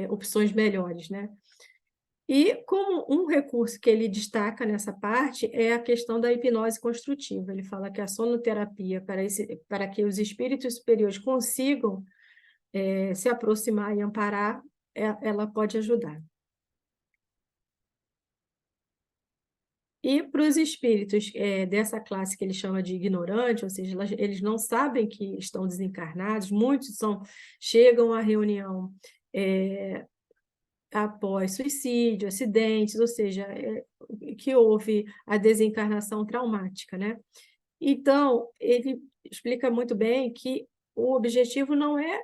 C: opções melhores, né? E como um recurso que ele destaca nessa parte é a questão da hipnose construtiva. Ele fala que a sonoterapia, para que os espíritos superiores consigam se aproximar e amparar, ela pode ajudar. E para os espíritos dessa classe que ele chama de ignorante, ou seja, eles não sabem que estão desencarnados, muitos chegam à reunião após suicídio, acidentes, ou seja, que houve a desencarnação traumática, né? Então, ele explica muito bem que o objetivo não é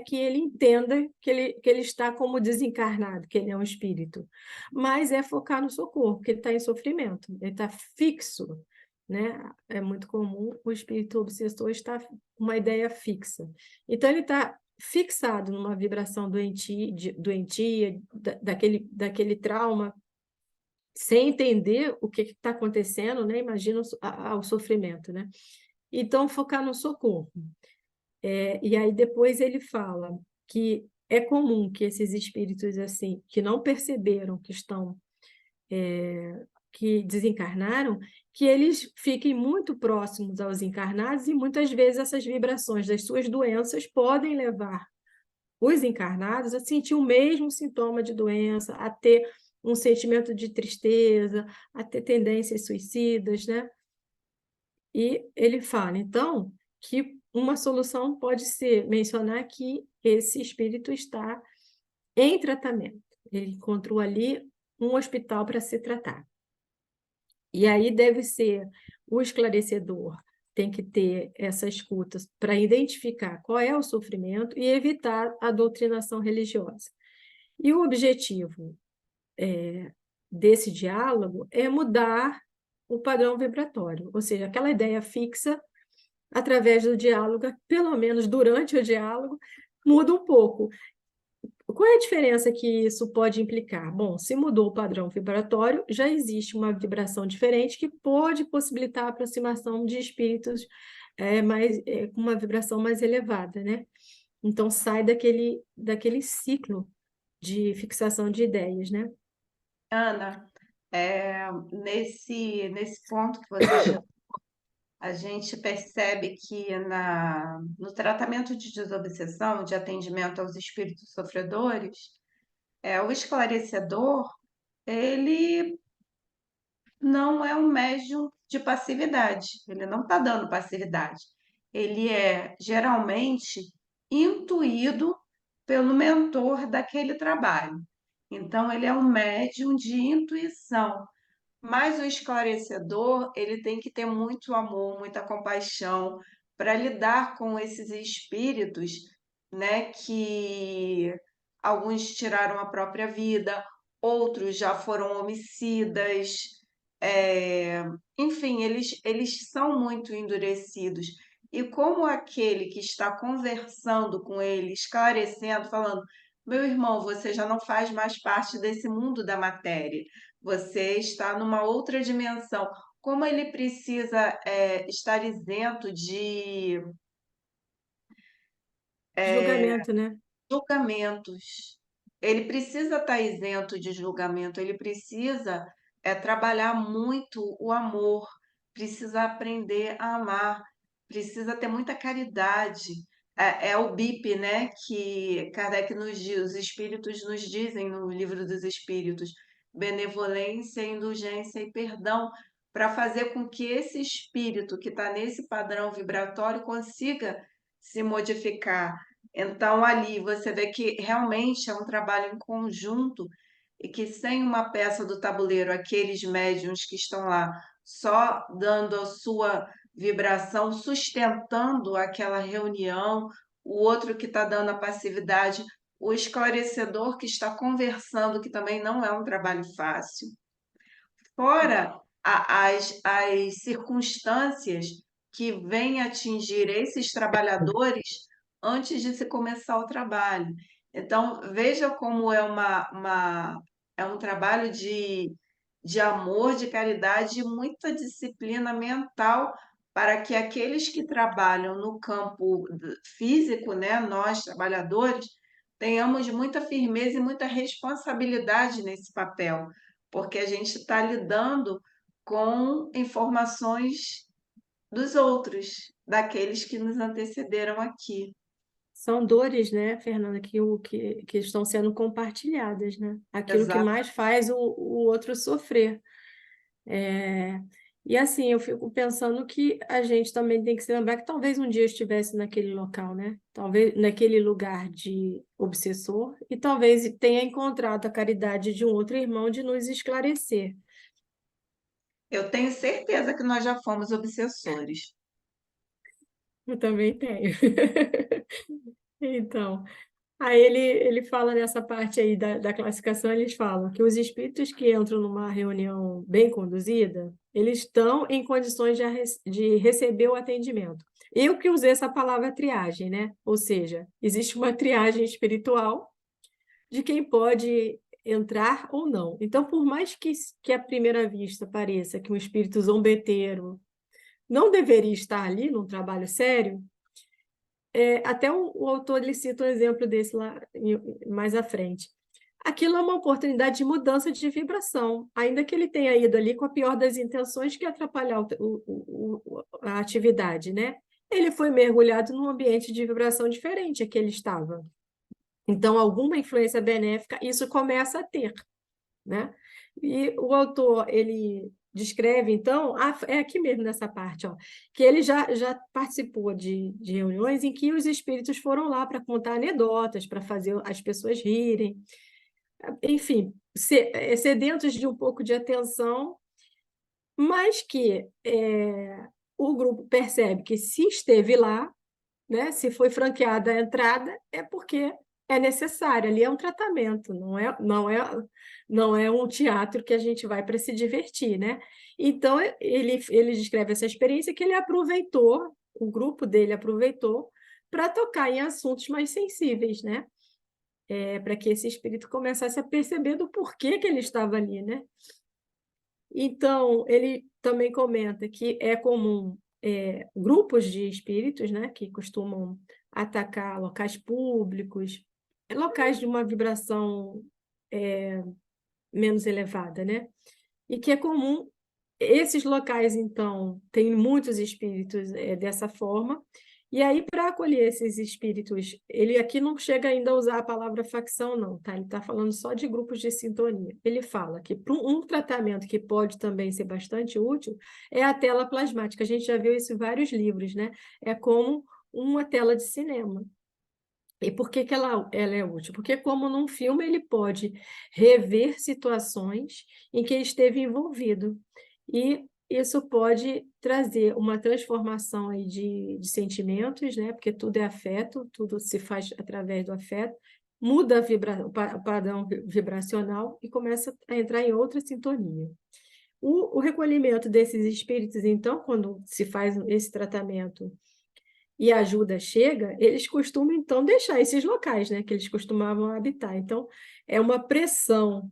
C: que ele entenda que ele está como desencarnado, que ele é um espírito, mas é focar no socorro, porque ele está em sofrimento, ele está fixo, né? É muito comum o espírito obsessor estar com uma ideia fixa. Então, ele está fixado numa vibração doentia, daquele trauma, sem entender o que está acontecendo, né? Imagina o sofrimento, né? Então, focar no socorro. E aí depois ele fala que é comum que esses espíritos assim, que não perceberam que estão, que desencarnaram, que eles fiquem muito próximos aos encarnados e muitas vezes essas vibrações das suas doenças podem levar os encarnados a sentir o mesmo sintoma de doença, a ter um sentimento de tristeza, a ter tendências suicidas, né? E ele fala, então, que uma solução pode ser mencionar que esse espírito está em tratamento. Ele encontrou ali um hospital para se tratar. E aí deve ser o esclarecedor, tem que ter essa escuta para identificar qual é o sofrimento e evitar a doutrinação religiosa. E o objetivo desse diálogo é mudar o padrão vibratório, ou seja, aquela ideia fixa, através do diálogo, pelo menos durante o diálogo, muda um pouco. Qual é a diferença que isso pode implicar? Bom, se mudou o padrão vibratório, já existe uma vibração diferente que pode possibilitar a aproximação de espíritos com uma vibração mais elevada, né? Então, sai daquele ciclo de fixação de ideias, né?
A: Ana, nesse ponto que você chegou, a gente percebe que no tratamento de desobsessão, de atendimento aos espíritos sofredores, o esclarecedor, ele não é um médium de passividade, ele não está dando passividade. Ele é geralmente intuído pelo mentor daquele trabalho. Então, ele é um médium de intuição. Mas o esclarecedor, ele tem que ter muito amor, muita compaixão para lidar com esses espíritos, né, que alguns tiraram a própria vida, outros já foram homicidas, enfim, eles são muito endurecidos. E como aquele que está conversando com ele, esclarecendo, falando: meu irmão, você já não faz mais parte desse mundo da matéria, você está numa outra dimensão. Como ele precisa estar isento de
C: Julgamento, né?
A: julgamentos. Ele precisa estar isento de julgamento, ele precisa trabalhar muito o amor, precisa aprender a amar, precisa ter muita caridade, é o BIP, né? Que Kardec nos diz, os espíritos nos dizem no Livro dos Espíritos, benevolência, indulgência e perdão, para fazer com que esse espírito que está nesse padrão vibratório consiga se modificar. Então, ali você vê que realmente é um trabalho em conjunto e que sem uma peça do tabuleiro, aqueles médiuns que estão lá só dando a sua vibração, sustentando aquela reunião, o outro que está dando a passividade, o esclarecedor que está conversando, que também não é um trabalho fácil. Fora as circunstâncias que vêm atingir esses trabalhadores antes de se começar o trabalho. Então, veja como é um trabalho de amor, de caridade e muita disciplina mental para que aqueles que trabalham no campo físico, né, nós trabalhadores, tenhamos muita firmeza e muita responsabilidade nesse papel, porque a gente está lidando com informações dos outros, daqueles que nos antecederam aqui.
C: São dores, né, Fernanda, que estão sendo compartilhadas, né? Aquilo que mais faz o outro sofrer. É, e assim, eu fico pensando que a gente também tem que se lembrar que talvez um dia eu estivesse naquele local, né? Talvez naquele lugar de obsessor, e talvez tenha encontrado a caridade de um outro irmão de nos esclarecer.
A: Eu tenho certeza que nós já fomos obsessores.
C: Eu também tenho. Então, aí ele fala nessa parte aí da classificação, eles falam que os espíritos que entram numa reunião bem conduzida, eles estão em condições de receber o atendimento. Eu que usei essa palavra triagem, né? Ou seja, existe uma triagem espiritual de quem pode entrar ou não. Então, por mais que à primeira vista pareça que um espírito zombeteiro não deveria estar ali num trabalho sério, até o autor ele cita um exemplo desse lá mais à frente. Aquilo é uma oportunidade de mudança de vibração, ainda que ele tenha ido ali com a pior das intenções, que é atrapalhar a atividade, né? Ele foi mergulhado num ambiente de vibração diferente a que ele estava. Então, alguma influência benéfica isso começa a ter, né? E o autor, ele descreve, então, é aqui mesmo nessa parte, ó, que ele já participou de reuniões em que os espíritos foram lá para contar anedotas, para fazer as pessoas rirem, enfim, sedentos de um pouco de atenção, mas que o grupo percebe que se esteve lá, né, se foi franqueada a entrada, é porque é necessário, ali é um tratamento, não é um teatro que a gente vai para se divertir, né? Então, ele descreve essa experiência que ele aproveitou, o grupo dele aproveitou, para tocar em assuntos mais sensíveis, né? Para que esse espírito começasse a perceber do porquê que ele estava ali, né? Então, ele também comenta que é comum grupos de espíritos, né, que costumam atacar locais públicos, locais de uma vibração menos elevada, né? E que é comum esses locais, então, tem muitos espíritos dessa forma, e aí, para acolher esses espíritos, ele aqui não chega ainda a usar a palavra facção, não, tá? Ele está falando só de grupos de sintonia. Ele fala que para um tratamento que pode também ser bastante útil é a tela plasmática. A gente já viu isso em vários livros, né? É como uma tela de cinema. E por que ela é útil? Porque, como num filme, ele pode rever situações em que ele esteve envolvido. E isso pode trazer uma transformação aí de sentimentos, né? Porque tudo é afeto, tudo se faz através do afeto, muda o padrão vibracional e começa a entrar em outra sintonia. O recolhimento desses espíritos, então, quando se faz esse tratamento e a ajuda chega, eles costumam, então, deixar esses locais, né, que eles costumavam habitar. Então, é uma pressão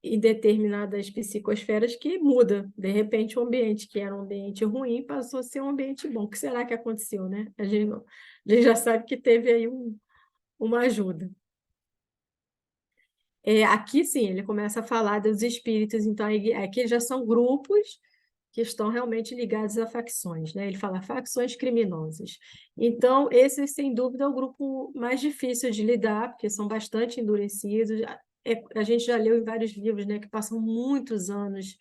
C: em determinadas psicosferas que muda. De repente, o ambiente que era um ambiente ruim passou a ser um ambiente bom. O que será que aconteceu, né? A gente já sabe que teve aí uma ajuda. Aqui, sim, ele começa a falar dos espíritos, então, aqui já são grupos que estão realmente ligados a facções, né? Ele fala facções criminosas. Então, esse, sem dúvida, é o grupo mais difícil de lidar, porque são bastante endurecidos. A gente já leu em vários livros, né, que passam muitos anos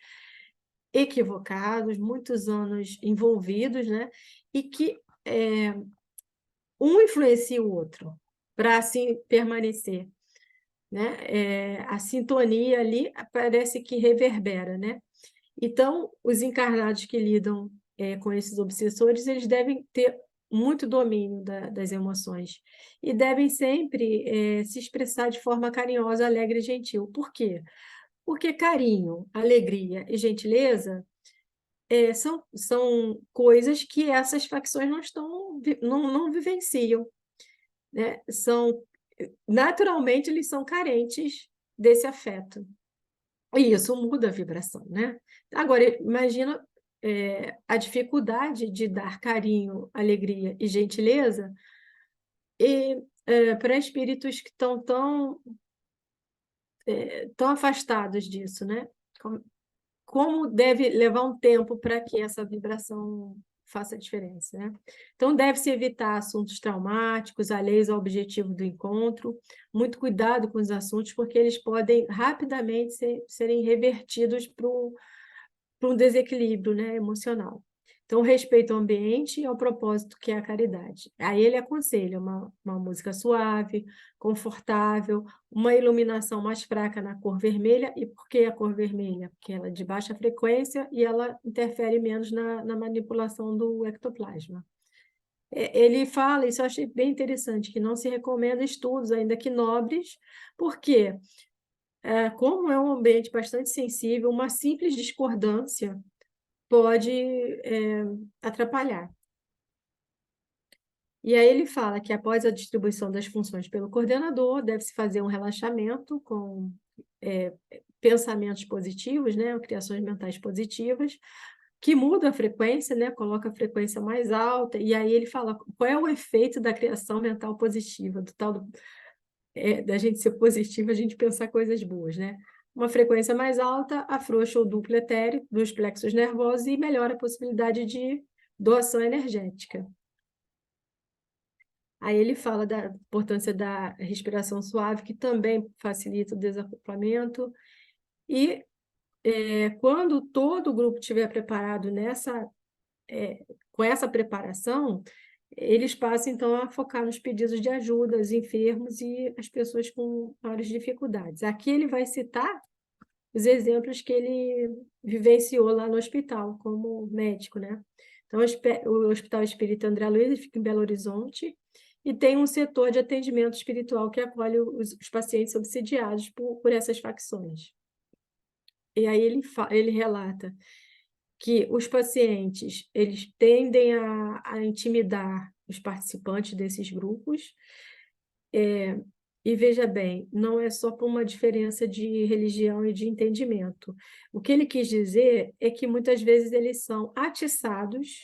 C: equivocados, muitos anos envolvidos, né? E que um influencia o outro para assim permanecer, né? A sintonia ali parece que reverbera, né? Então, os encarnados que lidam com esses obsessores, eles devem ter muito domínio das emoções e devem sempre se expressar de forma carinhosa, alegre e gentil. Por quê? Porque carinho, alegria e gentileza são coisas que essas facções não vivenciam, né? Naturalmente, eles são carentes desse afeto. E isso muda a vibração, né? Agora, imagina a dificuldade de dar carinho, alegria e gentileza para espíritos que estão tão afastados disso, né? Como deve levar um tempo para que essa vibração faça diferença, né? Então, deve-se evitar assuntos traumáticos, alheios ao objetivo do encontro, muito cuidado com os assuntos, porque eles podem rapidamente serem revertidos para um desequilíbrio, né, emocional. Então, respeito ao ambiente e ao propósito que é a caridade. Aí ele aconselha uma música suave, confortável, uma iluminação mais fraca na cor vermelha. E por que a cor vermelha? Porque ela é de baixa frequência e ela interfere menos na manipulação do ectoplasma. Ele fala, isso eu achei bem interessante, que não se recomenda estudos, ainda que nobres, porque, como é um ambiente bastante sensível, uma simples discordância pode atrapalhar. E aí ele fala que após a distribuição das funções pelo coordenador, deve-se fazer um relaxamento com pensamentos positivos, né, criações mentais positivas, que muda a frequência, né, coloca a frequência mais alta, e aí ele fala qual é o efeito da criação mental positiva, da gente ser positiva, a gente pensar coisas boas, né? Uma frequência mais alta afrouxa o duplo etéreo dos plexos nervosos e melhora a possibilidade de doação energética. Aí ele fala da importância da respiração suave, que também facilita o desacoplamento. E quando todo o grupo estiver preparado com essa preparação, eles passam, então, a focar nos pedidos de ajuda, os enfermos e as pessoas com maiores dificuldades. Aqui ele vai citar os exemplos que ele vivenciou lá no hospital, como médico, né? Então, o Hospital Espírita André Luiz fica em Belo Horizonte e tem um setor de atendimento espiritual que acolhe os pacientes obsidiados por essas facções. E aí ele relata que os pacientes eles tendem a intimidar os participantes desses grupos. E veja bem, não é só por uma diferença de religião e de entendimento. O que ele quis dizer é que muitas vezes eles são atiçados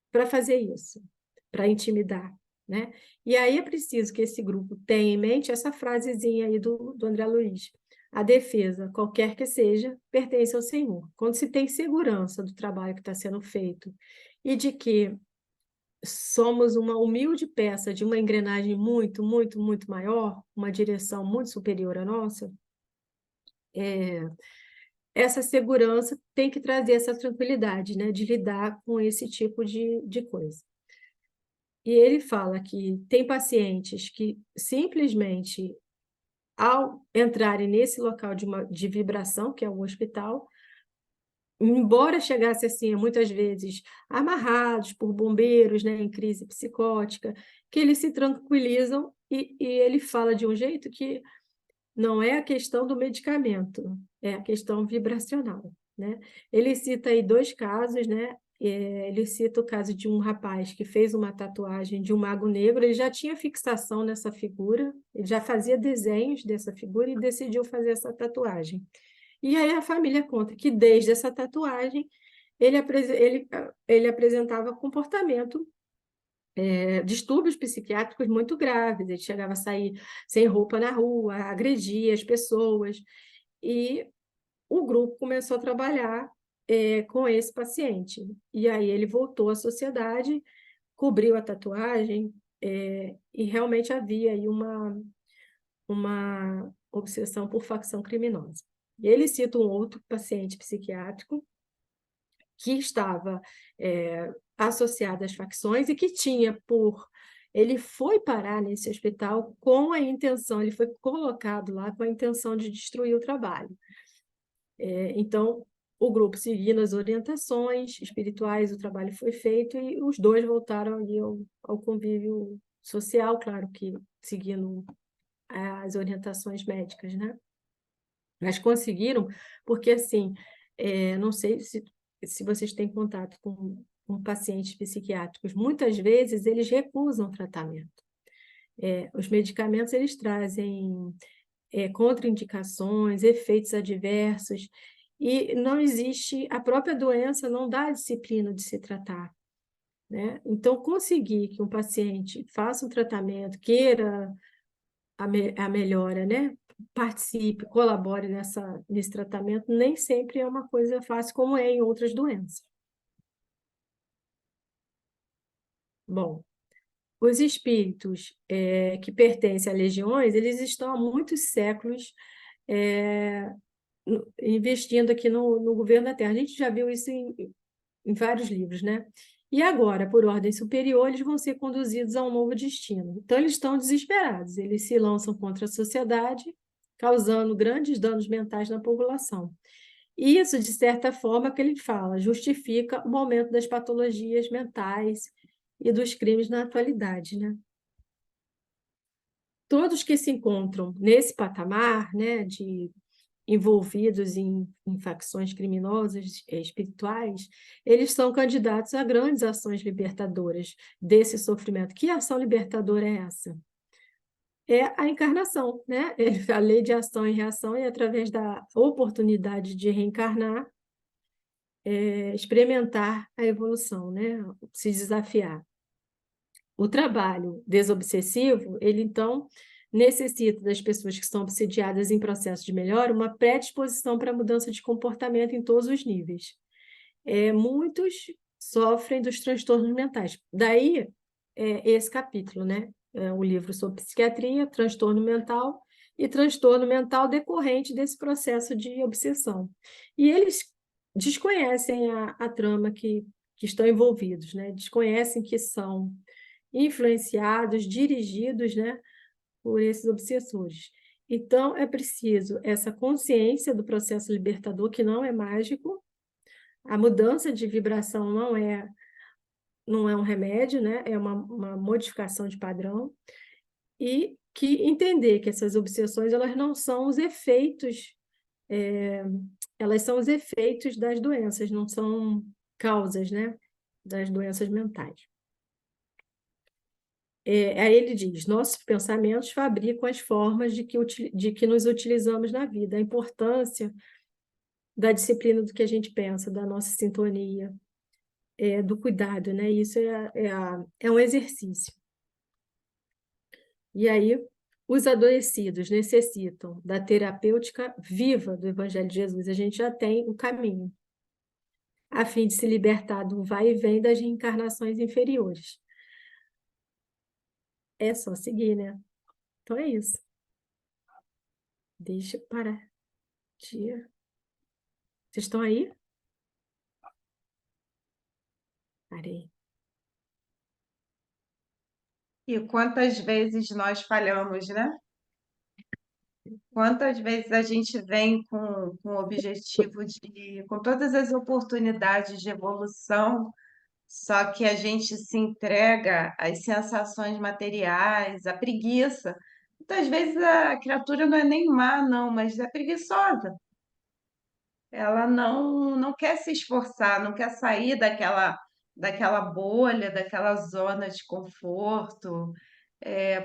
C: para fazer isso, para intimidar, né? E aí é preciso que esse grupo tenha em mente essa frasezinha aí do André Luiz. A defesa, qualquer que seja, pertence ao Senhor. Quando se tem segurança do trabalho que está sendo feito e de que somos uma humilde peça de uma engrenagem muito, muito, muito maior, uma direção muito superior à nossa, essa segurança tem que trazer essa tranquilidade, né, de lidar com esse tipo de coisa. E ele fala que tem pacientes que simplesmente, ao entrarem nesse local de vibração, que é o hospital, embora chegasse assim, muitas vezes amarrados por bombeiros, né, em crise psicótica, que eles se tranquilizam e ele fala de um jeito que não é a questão do medicamento, é a questão vibracional, né? Ele cita aí 2 casos, né? Ele cita o caso de um rapaz que fez uma tatuagem de um mago negro, ele já tinha fixação nessa figura, ele já fazia desenhos dessa figura e decidiu fazer essa tatuagem. E aí a família conta que desde essa tatuagem ele apresentava comportamento, distúrbios psiquiátricos muito graves, ele chegava a sair sem roupa na rua, agredia as pessoas, e o grupo começou a trabalhar com esse paciente. E aí ele voltou à sociedade, cobriu a tatuagem, e realmente havia aí uma obsessão por facção criminosa. E ele cita um outro paciente psiquiátrico que estava associado às facções e que tinha por... Ele foi parar nesse hospital com a intenção, ele foi colocado lá com a intenção de destruir o trabalho. Então, o grupo seguindo as orientações espirituais, o trabalho foi feito e os dois voltaram ali ao convívio social, claro que seguindo as orientações médicas, né? Mas conseguiram, porque assim, não sei se vocês têm contato com pacientes psiquiátricos, muitas vezes eles recusam tratamento. Os medicamentos, eles trazem contraindicações, efeitos adversos, e não existe, a própria doença não dá a disciplina de se tratar, né? Então, conseguir que um paciente faça um tratamento, queira a melhora, né? Participe, colabore nesse tratamento, nem sempre é uma coisa fácil, como é em outras doenças. Bom, os espíritos que pertencem a legiões, eles estão há muitos séculos investindo aqui no governo da Terra. A gente já viu isso em vários livros, né? E agora, por ordem superior, eles vão ser conduzidos a um novo destino. Então, eles estão desesperados, eles se lançam contra a sociedade, causando grandes danos mentais na população. E isso, de certa forma, que ele fala, justifica o aumento das patologias mentais e dos crimes na atualidade, né? Todos que se encontram nesse patamar, né, de envolvidos em facções criminosas espirituais, eles são candidatos a grandes ações libertadoras desse sofrimento. Que ação libertadora é essa? É a encarnação, né? A lei de ação e reação, e através da oportunidade de reencarnar, experimentar a evolução, né? Se desafiar. O trabalho desobsessivo, ele então necessita das pessoas que estão obsediadas em processo de melhora uma predisposição para a mudança de comportamento em todos os níveis. Muitos sofrem dos transtornos mentais. Daí, esse capítulo, né? O livro sobre psiquiatria, transtorno mental e transtorno mental decorrente desse processo de obsessão. E eles desconhecem a trama que estão envolvidos, né? Desconhecem que são influenciados, dirigidos, né, por esses obsessores. Então, é preciso essa consciência do processo libertador, que não é mágico, a mudança de vibração não é um remédio, né, é uma modificação de padrão, e que entender que essas obsessões, elas não são os efeitos, elas são os efeitos das doenças, não são causas, né, das doenças mentais. Aí ele diz, nossos pensamentos fabricam as formas de que nos utilizamos na vida, a importância da disciplina do que a gente pensa, da nossa sintonia, do cuidado, né? Isso é um exercício. E aí, os adoecidos necessitam da terapêutica viva do Evangelho de Jesus, a gente já tem o caminho, a fim de se libertar do vai e vem das reencarnações inferiores. É só seguir, né? Então é isso. Deixa eu parar. Vocês estão aí? Parei.
A: E quantas vezes nós falhamos, né? Quantas vezes a gente vem com o objetivo com todas as oportunidades de evolução, só que a gente se entrega às sensações materiais, à preguiça. Muitas vezes a criatura não é nem má, não, mas é preguiçosa. Ela não quer se esforçar, não quer sair daquela bolha, daquela zona de conforto.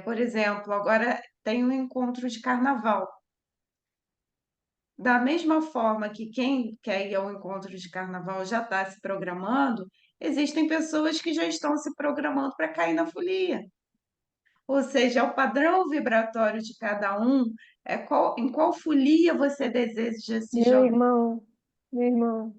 A: Por exemplo, agora tem um encontro de carnaval. Da mesma forma que quem quer ir ao encontro de carnaval já está se programando, existem pessoas que já estão se programando para cair na folia. Ou seja, é o padrão vibratório de cada um, em qual folia você deseja se
D: Meu
A: jogar.
D: irmão, meu irmão,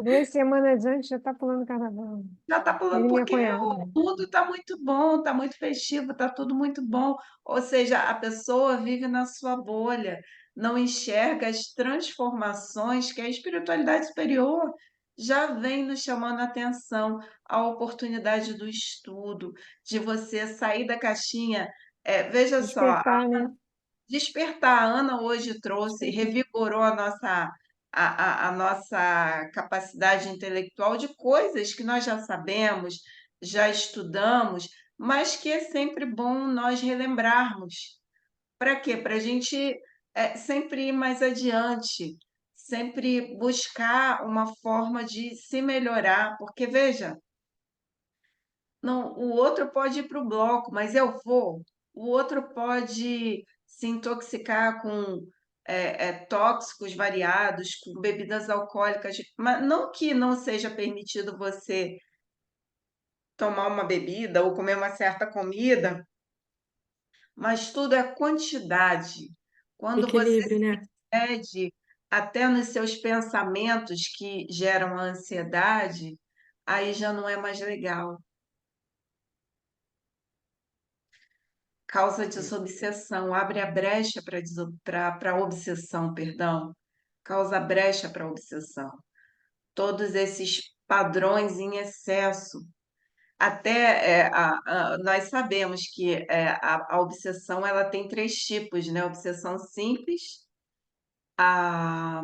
D: 2 semanas antes já está pulando carnaval.
A: Já está pulando,
D: Ele e minha
A: porque
D: cunhada.
A: o mundo está muito bom, está muito festivo, está tudo muito bom. Ou seja, a pessoa vive na sua bolha, não enxerga as transformações que a espiritualidade superior já vem nos chamando a atenção, a oportunidade do estudo, de você sair da caixinha. Veja só,
D: Despertar, né?
A: despertar. A Ana hoje trouxe,
D: Despertar.
A: revigorou a nossa capacidade intelectual de coisas que nós já sabemos, já estudamos, mas que é sempre bom nós relembrarmos. Para quê? Para a gente sempre ir mais adiante, sempre buscar uma forma de se melhorar, porque veja, não, o outro pode ir para o bloco, mas eu vou. O outro pode se intoxicar com tóxicos variados, com bebidas alcoólicas, mas não que não seja permitido você tomar uma bebida ou comer uma certa comida, mas tudo é quantidade. Quando você
C: Equilíbrio, né?
A: cede até nos seus pensamentos que geram a ansiedade, aí já não é mais legal. Causa desobsessão, abre a brecha para a obsessão, perdão. Causa brecha para a obsessão. Todos esses padrões em excesso. Até nós sabemos que a obsessão ela tem 3 tipos, né? A obsessão simples, a,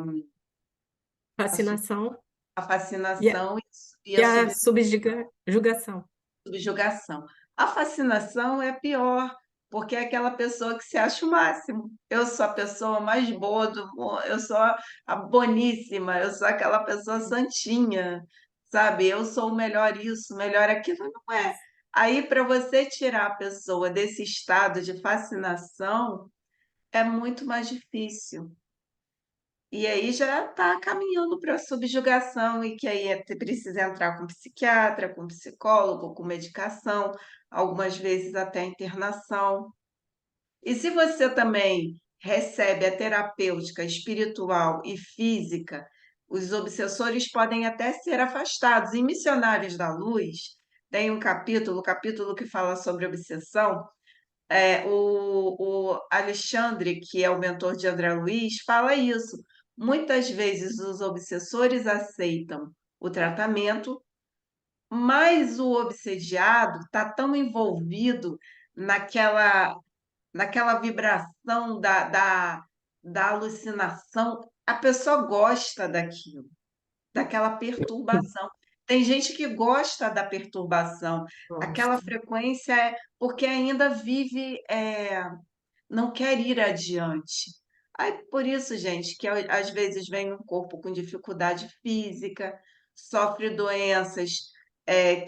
A: a, su-
C: Fascinação
A: a
C: e a,
A: fascinação e
C: e
A: a
C: a subjugação.
A: subjugação. A fascinação é pior, porque é aquela pessoa que se acha o máximo. Eu sou a pessoa mais boa do mundo, eu sou a boníssima, eu sou aquela pessoa santinha, sabe? Eu sou o melhor isso, o melhor aquilo, não é. Aí, para você tirar a pessoa desse estado de fascinação, é muito mais difícil. E aí já está caminhando para a subjugação, e que aí precisa entrar com psiquiatra, com psicólogo, com medicação, algumas vezes até internação. E se você também recebe a terapêutica espiritual e física, os obsessores podem até ser afastados. Em Missionários da Luz, tem um capítulo, o capítulo que fala sobre obsessão. O Alexandre, que é o mentor de André Luiz, fala isso. Muitas vezes os obsessores aceitam o tratamento, mas o obsediado está tão envolvido naquela, naquela vibração da alucinação, a pessoa gosta daquilo, daquela perturbação. Tem gente que gosta da perturbação, aquela
C: Gosto.
A: frequência é porque ainda vive, não quer ir adiante. Aí, por isso, gente, que às vezes vem um corpo com dificuldade física, sofre doenças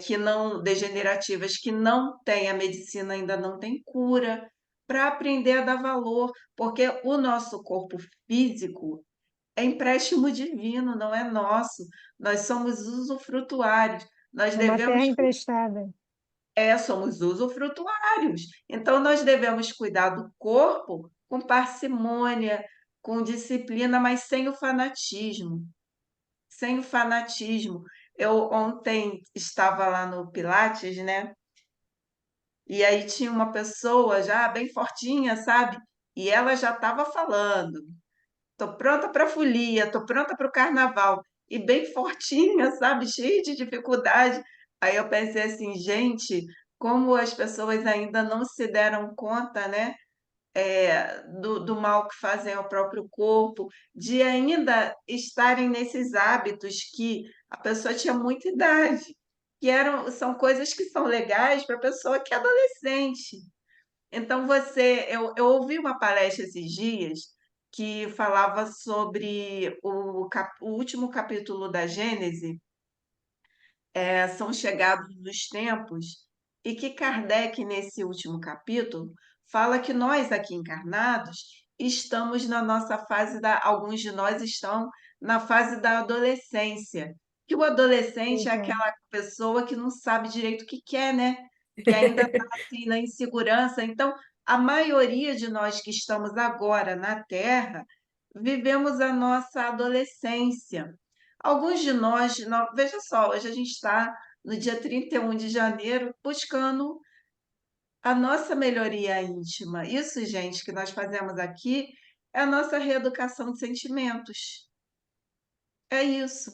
A: que não degenerativas, que não tem, a medicina ainda não tem cura, para aprender a dar valor, porque o nosso corpo físico é empréstimo divino, não é nosso. Nós somos usufrutuários. Nós
D: É uma terra
A: devemos
D: emprestada.
A: somos usufrutuários. Então, nós devemos cuidar do corpo com parcimônia, com disciplina, mas sem o fanatismo. Sem o fanatismo. Eu ontem estava lá no Pilates, né? E aí tinha uma pessoa já bem fortinha, sabe? E ela já estava falando. Tô pronta para a folia, tô pronta para o carnaval. E bem fortinha, sabe? Cheia de dificuldade. Aí eu pensei assim, gente, como as pessoas ainda não se deram conta, né? Do mal que fazem ao próprio corpo, de ainda estarem nesses hábitos que a pessoa tinha muita idade, são coisas que são legais para a pessoa que é adolescente. Então, eu ouvi uma palestra esses dias que falava sobre o último capítulo da Gênese, são chegados os tempos, e que Kardec, nesse último capítulo, fala que nós aqui encarnados estamos na nossa alguns de nós estão na fase da adolescência, que o adolescente é
D: Então,
A: aquela pessoa que não sabe direito o que quer, né? Que ainda está assim na insegurança. Então, a maioria de nós que estamos agora na Terra vivemos a nossa adolescência. Alguns de nós, veja só, hoje a gente está no dia 31 de janeiro buscando a nossa melhoria íntima. Isso, gente, que nós fazemos aqui é a nossa reeducação de sentimentos. É isso.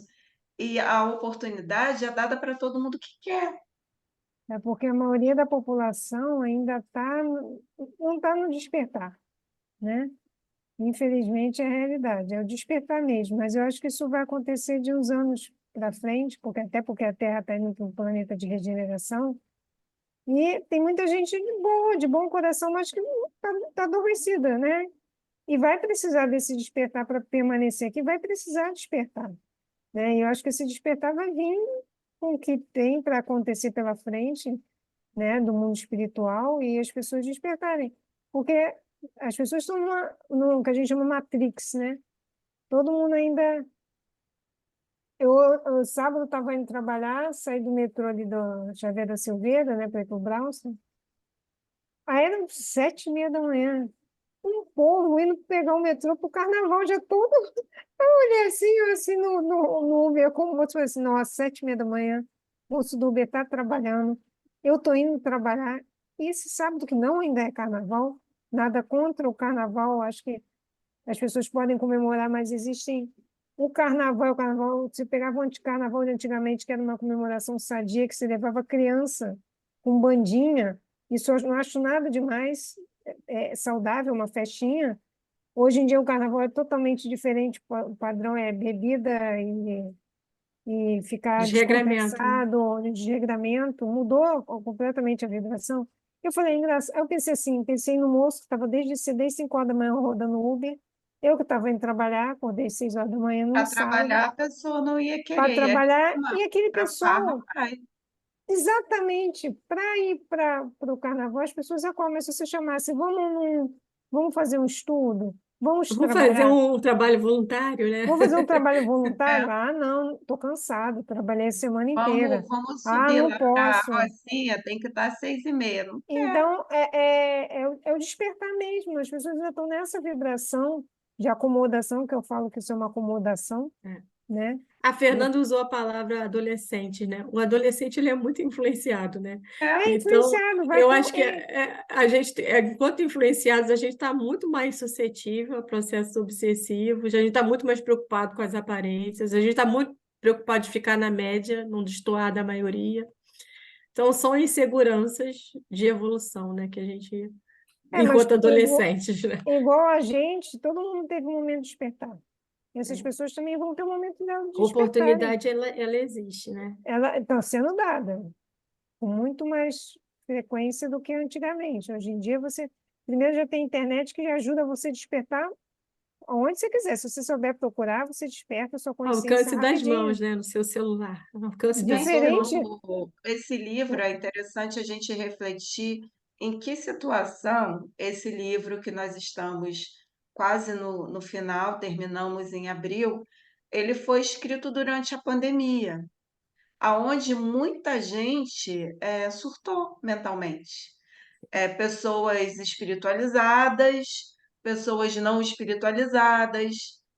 A: E a oportunidade é dada para todo mundo que quer.
D: É porque a maioria da população ainda não está no despertar, né? Infelizmente é a realidade, é o despertar mesmo. Mas eu acho que isso vai acontecer de uns anos para frente, porque a Terra está indo para um planeta de regeneração. E tem muita gente de boa, de bom coração, mas que está adormecida, né? E vai precisar desse despertar para permanecer aqui, vai precisar despertar, né? E eu acho que esse despertar vai vir com o que tem para acontecer pela frente, né, do mundo espiritual e as pessoas despertarem. Porque as pessoas estão no que a gente chama Matrix, né? Todo mundo ainda. Eu sábado estava indo trabalhar, saí do metrô ali do Xavier da Silveira, né, para ir para o Brownston. Aí eram 7h30 da manhã. Um povo indo pegar o metrô para o carnaval, já todo. Eu olhei assim, eu assim no Uber, como o moço falou assim: nossa, 7h30 da manhã, o moço do Uber está trabalhando, eu estou indo trabalhar. E esse sábado, que não ainda é carnaval, nada contra o carnaval, acho que as pessoas podem comemorar, mas existem o carnaval, se pegava o anticarnaval de antigamente, que era uma comemoração sadia, que se levava criança com bandinha, isso eu não acho nada demais, é saudável, uma festinha. Hoje em dia o carnaval é totalmente diferente, o padrão é bebida e ficar
C: Desregramento, né?
D: descompensado, desregramento, mudou completamente a vibração. Eu falei, engraçado, eu pensei assim, pensei no moço que estava desde 5 horas da manhã rodando Uber, eu que estava indo trabalhar, acordei 6 horas da manhã num
A: Para
D: sábado,
A: trabalhar, a pessoa não ia
D: para
A: querer, ia
D: trabalhar,
A: reclamar.
D: e aquele
A: Para farra,
D: pessoal,
A: vai.
D: exatamente, para ir para o carnaval, as pessoas já começam a se chamar assim, vamos fazer um estudo, vamos
C: Vou fazer
D: trabalhar.
C: um trabalho voluntário, né?
D: Vou fazer um trabalho voluntário?
A: É.
D: Ah, não, estou cansado, trabalhei a semana
A: Vamos,
D: inteira.
A: vamos
D: Ah,
A: subir
D: não
A: lá para a
D: posso.
A: Rocinha, tem que estar 6h30. Não quer.
D: Então, é o despertar mesmo. As pessoas já estão nessa vibração de acomodação, que eu falo que isso é uma acomodação,
C: É.
D: né?
C: A
D: E
C: Fernanda usou a palavra adolescente, né? O adolescente ele é muito influenciado, né?
A: É.
D: é
C: Então,
D: influenciado,
C: eu acho que a gente, enquanto influenciados, a gente está muito mais suscetível a processos obsessivos, a gente está muito mais preocupado com as aparências, a gente está muito preocupado de ficar na média, não destoar da maioria. Então, são inseguranças de evolução, né? Que a gente,
D: mas
C: enquanto adolescentes, né?
D: igual a gente, todo mundo teve um momento de despertar. E essas pessoas também vão ter um momento dela de
C: A
D: despertarem.
C: oportunidade, ela existe, né?
D: Ela está sendo dada com muito mais frequência do que antigamente. Hoje em dia, você primeiro já tem internet que já ajuda você a despertar onde você quiser. Se você souber procurar, você desperta a sua
C: Ao
D: consciência
C: alcance das mãos,
D: rapidinho.
C: né? No seu celular. Ao alcance da
A: Mas
C: sua mão.
D: Diferente,
A: esse livro é interessante a gente refletir em que situação esse livro que nós estamos quase no final, terminamos em abril, ele foi escrito durante a pandemia, aonde muita gente surtou mentalmente. Pessoas espiritualizadas, pessoas não espiritualizadas,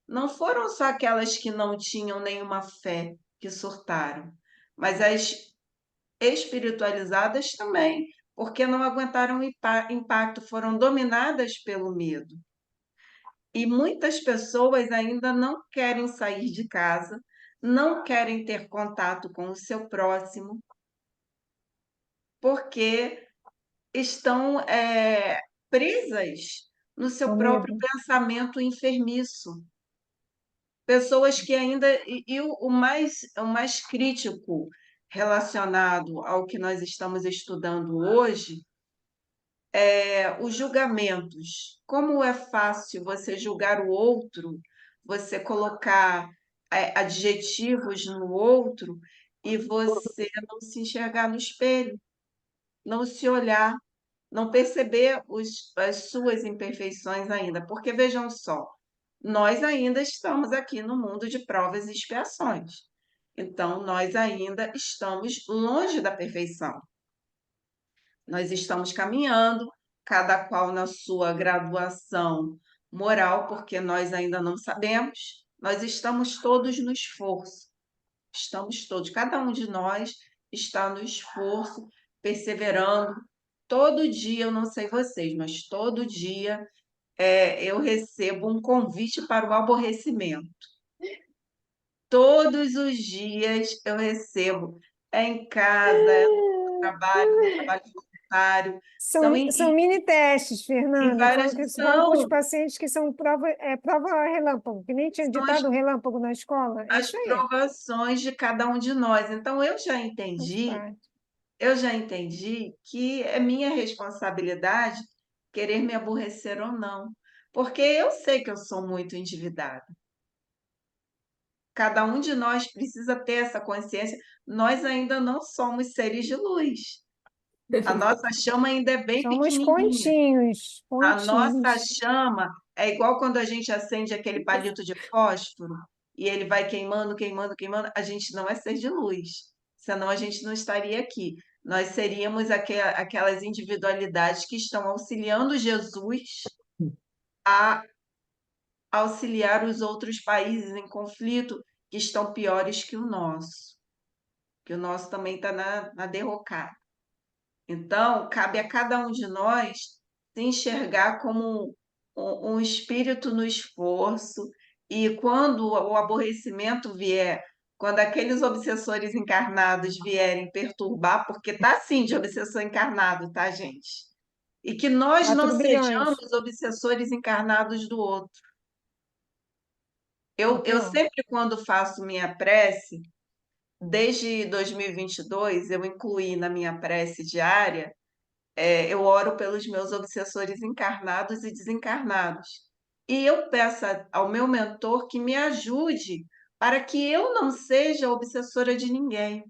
A: não foram só aquelas que não tinham nenhuma fé que surtaram, mas as espiritualizadas também, porque não aguentaram o impacto, foram dominadas pelo medo. E muitas pessoas ainda não querem sair de casa, não querem ter contato com o seu próximo, porque estão presas no
D: o
A: seu próprio
D: medo.
A: pensamento enfermiço. Pessoas que ainda. E o mais crítico relacionado ao que nós estamos estudando hoje é os julgamentos. Como é fácil você julgar o outro, você colocar adjetivos no outro e você não se enxergar no espelho, não se olhar, não perceber as suas imperfeições ainda. Porque vejam só, nós ainda estamos aqui no mundo de provas e expiações. Então, nós ainda estamos longe da perfeição. Nós estamos caminhando, cada qual na sua graduação moral, porque nós ainda não sabemos, nós estamos todos no esforço. Estamos todos, cada um de nós está no esforço, perseverando. Todo dia, eu não sei vocês, mas todo dia eu recebo um convite para o aborrecimento. Todos os dias eu recebo. É em casa, é no trabalho voluntário. Então,
D: São mini testes,
A: em
D: Fernanda. Eu
A: várias.
D: falo que eles falam para os
A: São,
D: pacientes que são prova relâmpago, que nem tinha
A: são as,
D: ditado relâmpago na escola. É
A: as
D: isso aí,
A: provações de cada um de nós. Então,
D: faz parte.
A: eu já entendi que é minha responsabilidade querer me aborrecer ou não. Porque eu sei que eu sou muito endividada. Cada um de nós precisa ter essa consciência. Nós ainda não somos seres de luz. A nossa chama ainda é bem
D: Somos
A: pequenininha.
D: pontinhos,
A: A nossa
D: pontinhos.
A: chama é igual quando a gente acende aquele palito de fósforo e ele vai queimando, queimando, queimando. A gente não é ser de luz, senão a gente não estaria aqui. Nós seríamos aquelas individualidades que estão auxiliando Jesus a auxiliar os outros países em conflito que estão piores que o nosso também está na derrocada. Então, cabe a cada um de nós se enxergar como um espírito no esforço, e quando o aborrecimento vier, quando aqueles obsessores encarnados vierem perturbar, porque tá sim de obsessor encarnado, tá, gente? E que nós não
D: 4 bilhões.
A: sejamos obsessores encarnados do outro. Eu
D: Papel.
A: sempre, quando faço minha prece, desde 2022, eu incluí na minha prece diária. Eu oro pelos meus obsessores encarnados e desencarnados. E eu peço ao meu mentor que me ajude para que eu não seja obsessora de ninguém.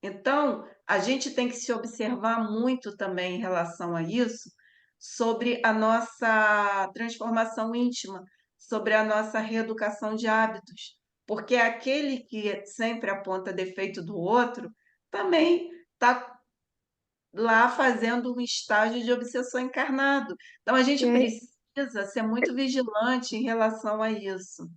A: Então, a gente tem que se observar muito também em relação a isso, sobre a nossa transformação íntima, sobre a nossa reeducação de hábitos. Porque aquele que sempre aponta defeito do outro também está lá fazendo um estágio de obsessor encarnado. Então, a
D: E
A: gente
D: a,
A: precisa ser muito vigilante em relação a isso.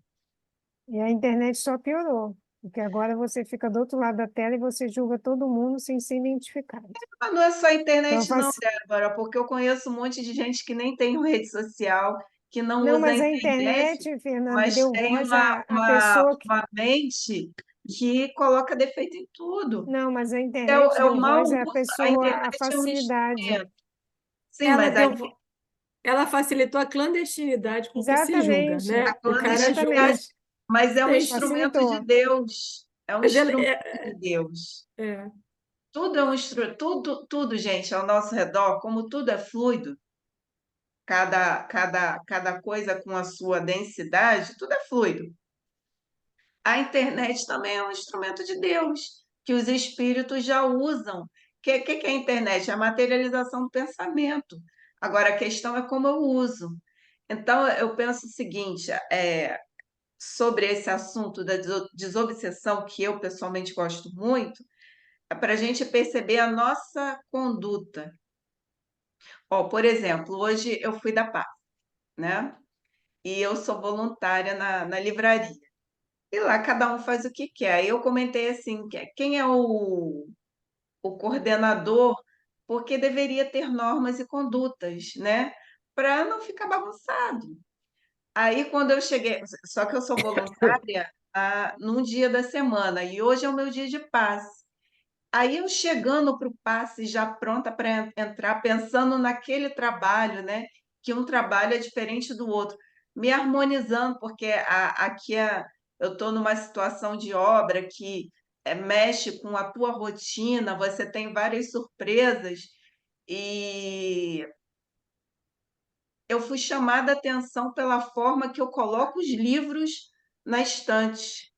D: e a internet só piorou. Porque agora você fica do outro lado da tela e você julga todo mundo sem ser identificado.
A: Mas não é só a
D: Então,
A: internet, não, Débora, porque eu conheço um monte de gente que nem tem rede social, que não
D: não,
A: usa a
D: mas a
A: internet,
D: internet, Fernanda,
A: mas
D: deu
A: tem
D: voz à pessoa que.
A: uma mente que coloca defeito em tudo.
D: Não, mas a internet
A: É o
D: deu
A: mau
D: voz à
A: uso, a
D: pessoa, à
A: internet é um
D: facilidade.
A: instrumento. Sim,
C: Ela
A: mas aí
C: deu, ela facilitou a clandestinidade com que se julga,
D: Exatamente,
A: a
C: né? O cara julga
A: clandestinidade,
D: exatamente.
A: mas é um
C: sem.
A: instrumento de
D: Facilitou.
A: Deus. É um
C: Mas ela
A: instrumento de Deus.
C: é,
A: Tudo é um tudo, gente, ao nosso redor, como tudo é fluido, cada coisa com a sua densidade, tudo é fluido. A internet também é um instrumento de Deus, que os espíritos já usam. Que é a internet? É a materialização do pensamento. Agora, a questão é como eu uso. Então, eu penso o seguinte, sobre esse assunto da desobsessão, que eu pessoalmente gosto muito, é para a gente perceber a nossa conduta. Ó, por exemplo, hoje eu fui da Paz, né? E eu sou voluntária na livraria. E lá cada um faz o que quer. Aí eu comentei assim, quem é o coordenador, porque deveria ter normas e condutas, né? Para não ficar bagunçado. Aí quando eu cheguei, só que eu sou voluntária num dia da semana, e hoje é o meu dia de paz. Aí eu chegando para o passe, já pronta para entrar, pensando naquele trabalho, né? Que um trabalho é diferente do outro, me harmonizando, porque eu estou numa situação de obra que mexe com a tua rotina, você tem várias surpresas, e eu fui chamada a atenção pela forma que eu coloco os livros na estante.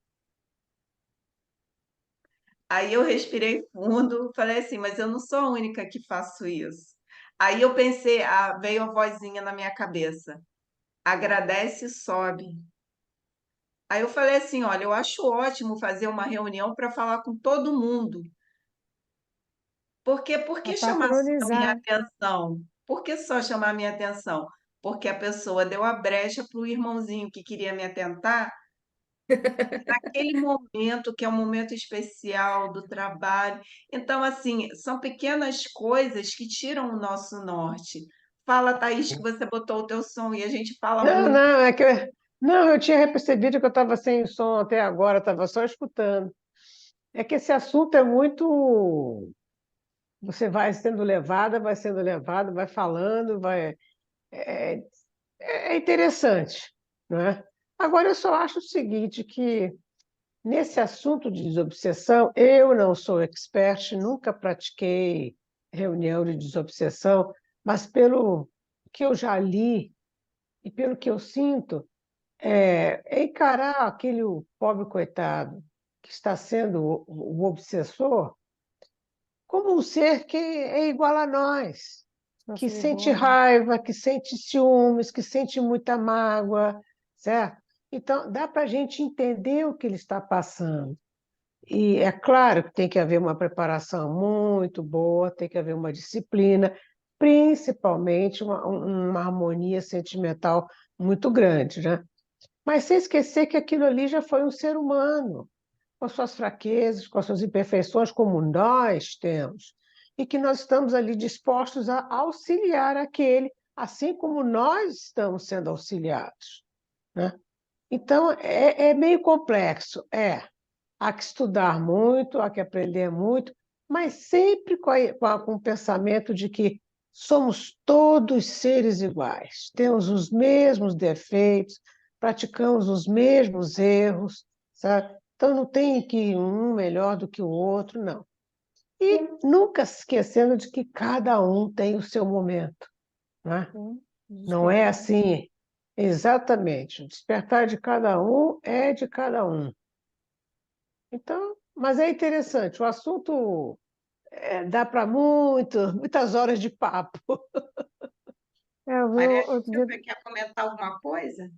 A: Aí eu respirei fundo, falei assim, mas eu não sou a única que faço isso. Aí eu pensei, veio a vozinha na minha cabeça, agradece e sobe. Aí eu falei assim, olha, eu acho ótimo fazer uma reunião para falar com todo mundo. Porque por
D: Para
A: que chamar só a minha
D: padronizar.
A: atenção? Por que só chamar a minha atenção? porque a pessoa deu a brecha para o irmãozinho que queria me atentar, naquele momento que é um momento especial do trabalho. Então, assim, são pequenas coisas que tiram o nosso norte. Fala, Thaís, que você botou o teu som e a gente fala
B: Não,
A: muito.
B: não, não, eu tinha percebido que eu estava sem som até agora, estava só escutando. É que esse assunto é muito. Você vai sendo levada, vai falando, vai. É, é interessante, não é? Agora, eu só acho o seguinte, que nesse assunto de desobsessão, eu não sou expert, nunca pratiquei reunião de desobsessão, mas pelo que eu já li e pelo que eu sinto, é encarar aquele pobre coitado que está sendo o obsessor como um ser que é igual a nós, que
D: Nossa,
B: sente
D: igual.
B: raiva, que sente ciúmes, que sente muita mágoa, certo? Então, dá para a gente entender o que ele está passando. E é claro que tem que haver uma preparação muito boa, tem que haver uma disciplina, principalmente uma harmonia sentimental muito grande, né? Mas sem esquecer que aquilo ali já foi um ser humano, com as suas fraquezas, com as suas imperfeições, como nós temos, e que nós estamos ali dispostos a auxiliar aquele, assim como nós estamos sendo auxiliados, né? Então, é meio complexo, é. Há que estudar muito, há que aprender muito, mas sempre com o pensamento de que somos todos seres iguais, temos os mesmos defeitos, praticamos os mesmos erros, sabe? Então não tem que um melhor do que o outro, não. E nunca se esquecendo de que cada um tem o seu momento, né?
D: Sim,
B: Não é
D: despertar.
B: assim, exatamente. O despertar de cada um é de cada um. Então, mas é interessante, o assunto dá para muitas horas de papo.
D: Eu vi
A: Maria
D: outro dia.
A: Silvia quer comentar alguma coisa?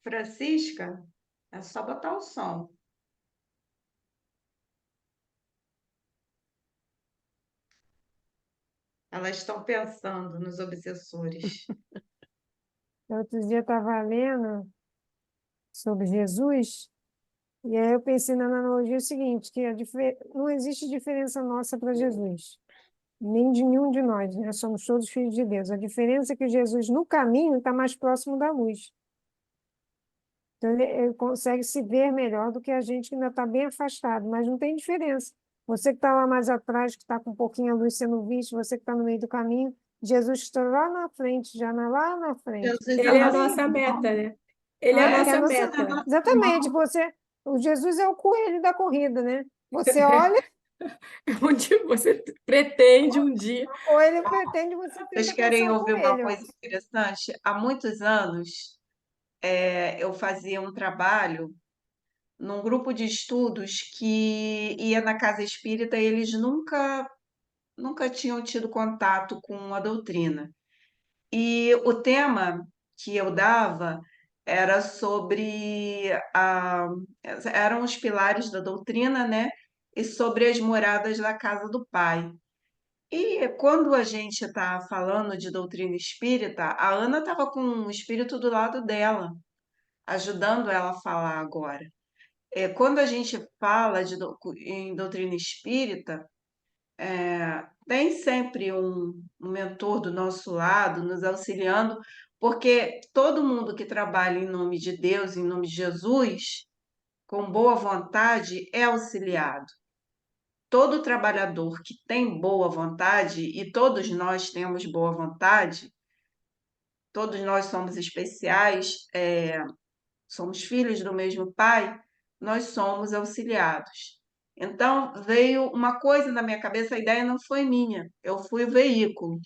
A: Francisca, é só botar o som. Elas estão pensando nos obsessores.
D: Outro dia eu estava lendo sobre Jesus, e aí eu pensei na analogia seguinte, que não existe diferença nossa para Jesus, nem de nenhum de nós, né? Somos todos filhos de Deus. A diferença é que Jesus, no caminho, está mais próximo da luz. Então, ele consegue se ver melhor do que a gente que ainda está bem afastado, mas não tem diferença. Você que está lá mais atrás, que está com um pouquinho a luz sendo visto, você que está no meio do caminho, Jesus está lá na frente, lá na frente.
A: Jesus é
C: Ele
A: o
C: é a
A: nosso
C: nossa
A: irmão.
C: meta, né? Ele é a
D: Ah, é a
C: nossa
D: nossa...
A: Jesus é
C: meta.
A: nosso
D: Exatamente,
A: irmão.
D: o Jesus é o coelho da corrida, né? Você olha,
C: Onde você pretende um dia.
D: ou ele pretende, você
A: Vocês
D: tenta
A: querem
D: pensar
A: ouvir
D: com
A: uma
D: ele.
A: coisa interessante? Há muitos anos, eu fazia um trabalho num grupo de estudos que ia na casa espírita e eles nunca tinham tido contato com a doutrina. E o tema que eu dava era sobre eram os pilares da doutrina, né? E sobre as moradas da casa do Pai. E quando a gente está falando de doutrina espírita, a Ana estava com o espírito do lado dela, ajudando ela a falar agora. Quando a gente fala em doutrina espírita, tem sempre um mentor do nosso lado, nos auxiliando, porque todo mundo que trabalha em nome de Deus, em nome de Jesus, com boa vontade, é auxiliado. Todo trabalhador que tem boa vontade, e todos nós temos boa vontade, todos nós somos especiais, somos filhos do mesmo Pai, nós somos auxiliados. Então, veio uma coisa na minha cabeça, a ideia não foi minha, eu fui o veículo.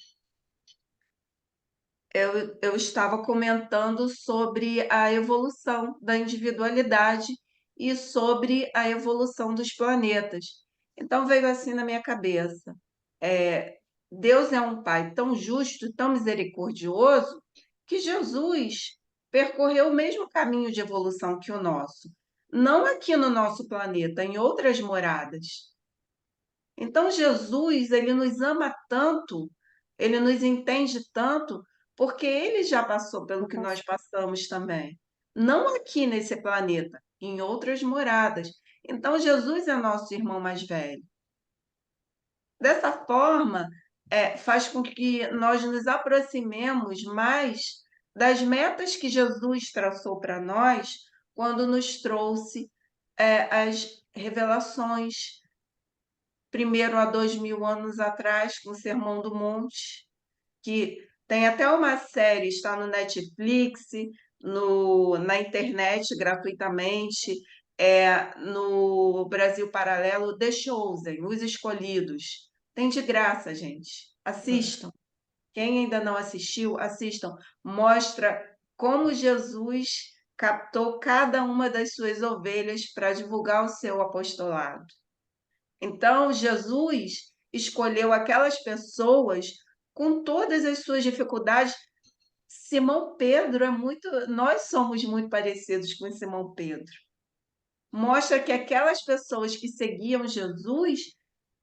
A: Eu estava comentando sobre a evolução da individualidade e sobre a evolução dos planetas. Então, veio assim na minha cabeça. É, Deus é um Pai tão justo, tão misericordioso, que Jesus percorreu o mesmo caminho de evolução que o nosso. Não aqui no nosso planeta, em outras moradas. Então, Jesus, ele nos ama tanto, ele nos entende tanto, porque ele já passou pelo que nós passamos também. Não aqui nesse planeta, em outras moradas. Então, Jesus é nosso irmão mais velho. Dessa forma, faz com que nós nos aproximemos mais das metas que Jesus traçou para nós quando nos trouxe as revelações, primeiro há 2000 anos atrás, com o Sermão do Monte, que tem até uma série, está no Netflix, na internet gratuitamente, no Brasil Paralelo, The Chosen, Os Escolhidos. Tem de graça, gente. Assistam. Quem ainda não assistiu, assistam. Mostra como Jesus captou cada uma das suas ovelhas para divulgar o seu apostolado. Então, Jesus escolheu aquelas pessoas com todas as suas dificuldades. Simão Pedro nós somos muito parecidos com Simão Pedro. Mostra que aquelas pessoas que seguiam Jesus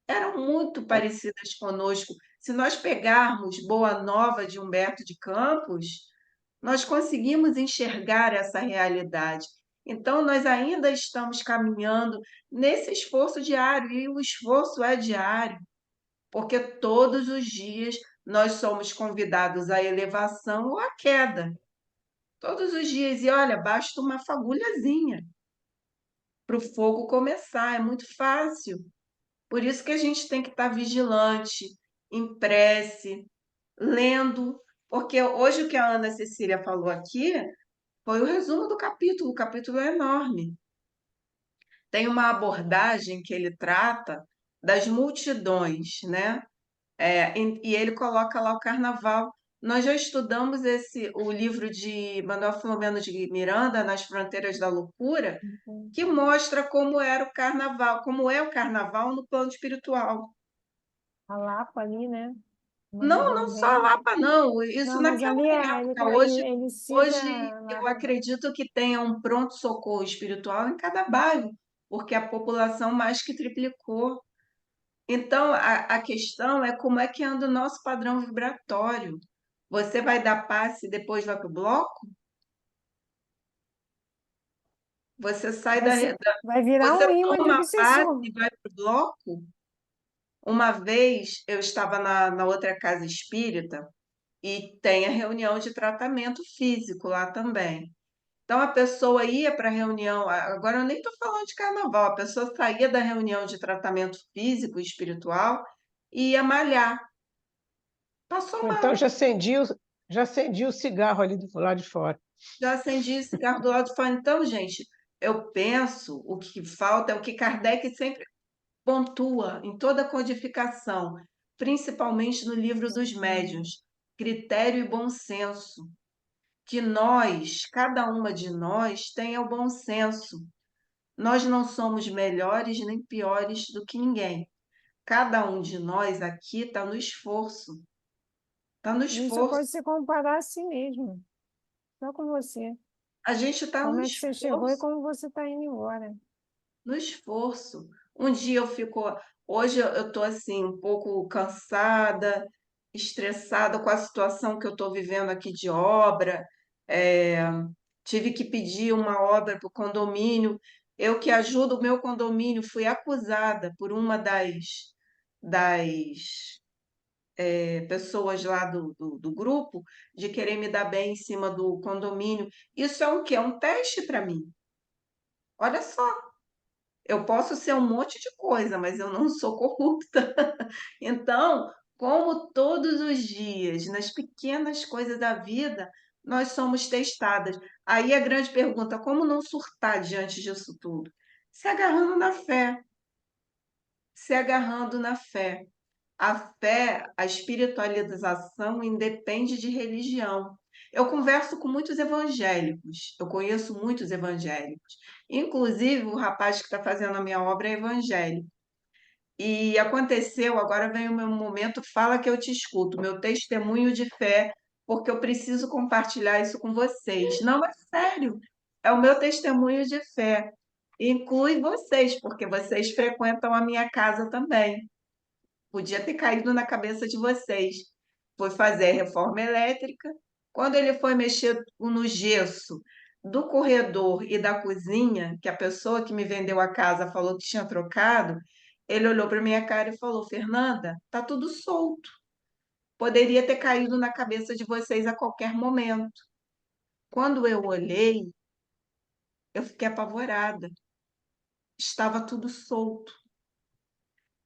A: eram muito parecidas conosco. Se nós pegarmos Boa Nova de Humberto de Campos, nós conseguimos enxergar essa realidade. Então, nós ainda estamos caminhando nesse esforço diário, e o esforço é diário, porque todos os dias nós somos convidados à elevação ou à queda. Todos os dias. E olha, basta uma fagulhazinha para o fogo começar, é muito fácil. Por isso que a gente tem que estar vigilante, em prece, lendo, porque hoje o que a Ana Cecília falou aqui foi o resumo do capítulo. O capítulo é enorme. Tem uma abordagem que ele trata das multidões, né? E ele coloca lá o carnaval. Nós já estudamos o livro de Manuel Filomeno de Miranda, Nas Fronteiras da Loucura, que mostra como era o carnaval, como é o carnaval no plano espiritual.
D: A Lapa ali, né? Uma
A: Não,
D: região
A: não só a
D: bem.
A: Lapa, não. Isso
D: Não, mas
A: naquela
D: ali
A: época. Hoje,
D: ele cita
A: hoje eu
D: lá.
A: acredito que tenha um pronto-socorro espiritual em cada bairro, porque a população mais que triplicou. Então, a questão é como é que anda o nosso padrão vibratório. Você vai dar passe e depois vai para o bloco? Você sai
D: Vai ser, vai virar
A: você
D: um imã de
A: toma passe
D: obsessor.
A: e vai para o bloco? Uma vez eu estava na outra casa espírita e tem a reunião de tratamento físico lá também. Então a pessoa ia para a reunião, agora eu nem estou falando de carnaval, a pessoa saía da reunião de tratamento físico e espiritual e ia malhar. Passou
B: Ou então
A: mal.
B: já acendi o cigarro ali do lado de fora.
A: Já acendi cigarro do lado de fora. Então, gente, eu penso, o que falta é o que Kardec sempre pontua em toda a codificação, principalmente no livro dos médiuns, critério e bom senso. Que nós, cada uma de nós, tenha o bom senso. Nós não somos melhores nem piores do que ninguém. Cada um de nós aqui está no esforço. Está no
D: A gente só
A: esforço.
D: pode se comparar a si mesmo, só com você.
A: A gente está no
D: Como é que você chegou e
A: esforço.
D: como você está indo embora.
A: No esforço. Um dia eu fico. Hoje eu estou assim, um pouco cansada, estressada com a situação que eu estou vivendo aqui de obra. É, tive que pedir uma obra para o condomínio. Eu que ajudo o meu condomínio, fui acusada por uma das pessoas lá do grupo de querer me dar bem em cima do condomínio. Isso é um quê? É um teste para mim. Olha só. Eu posso ser um monte de coisa, mas eu não sou corrupta. Então, como todos os dias, nas pequenas coisas da vida, nós somos testadas. Aí a grande pergunta, como não surtar diante disso tudo? Se agarrando na fé, se agarrando na fé. A fé, a espiritualização independe de religião. Eu converso com muitos evangélicos, eu conheço muitos evangélicos. Inclusive, o rapaz que está fazendo a minha obra é evangélico. E aconteceu, agora vem o meu momento, fala que eu te escuto, meu testemunho de fé, porque eu preciso compartilhar isso com vocês. Não, é sério, é o meu testemunho de fé. Inclui vocês, porque vocês frequentam a minha casa também. Podia ter caído na cabeça de vocês. Foi fazer reforma elétrica Quando ele foi mexer no gesso do corredor e da cozinha, que a pessoa que me vendeu a casa falou que tinha trocado, ele olhou para minha cara e falou: Fernanda, tá tudo solto. Poderia ter caído na cabeça de vocês a qualquer momento. Quando eu olhei, eu fiquei apavorada. Estava tudo solto.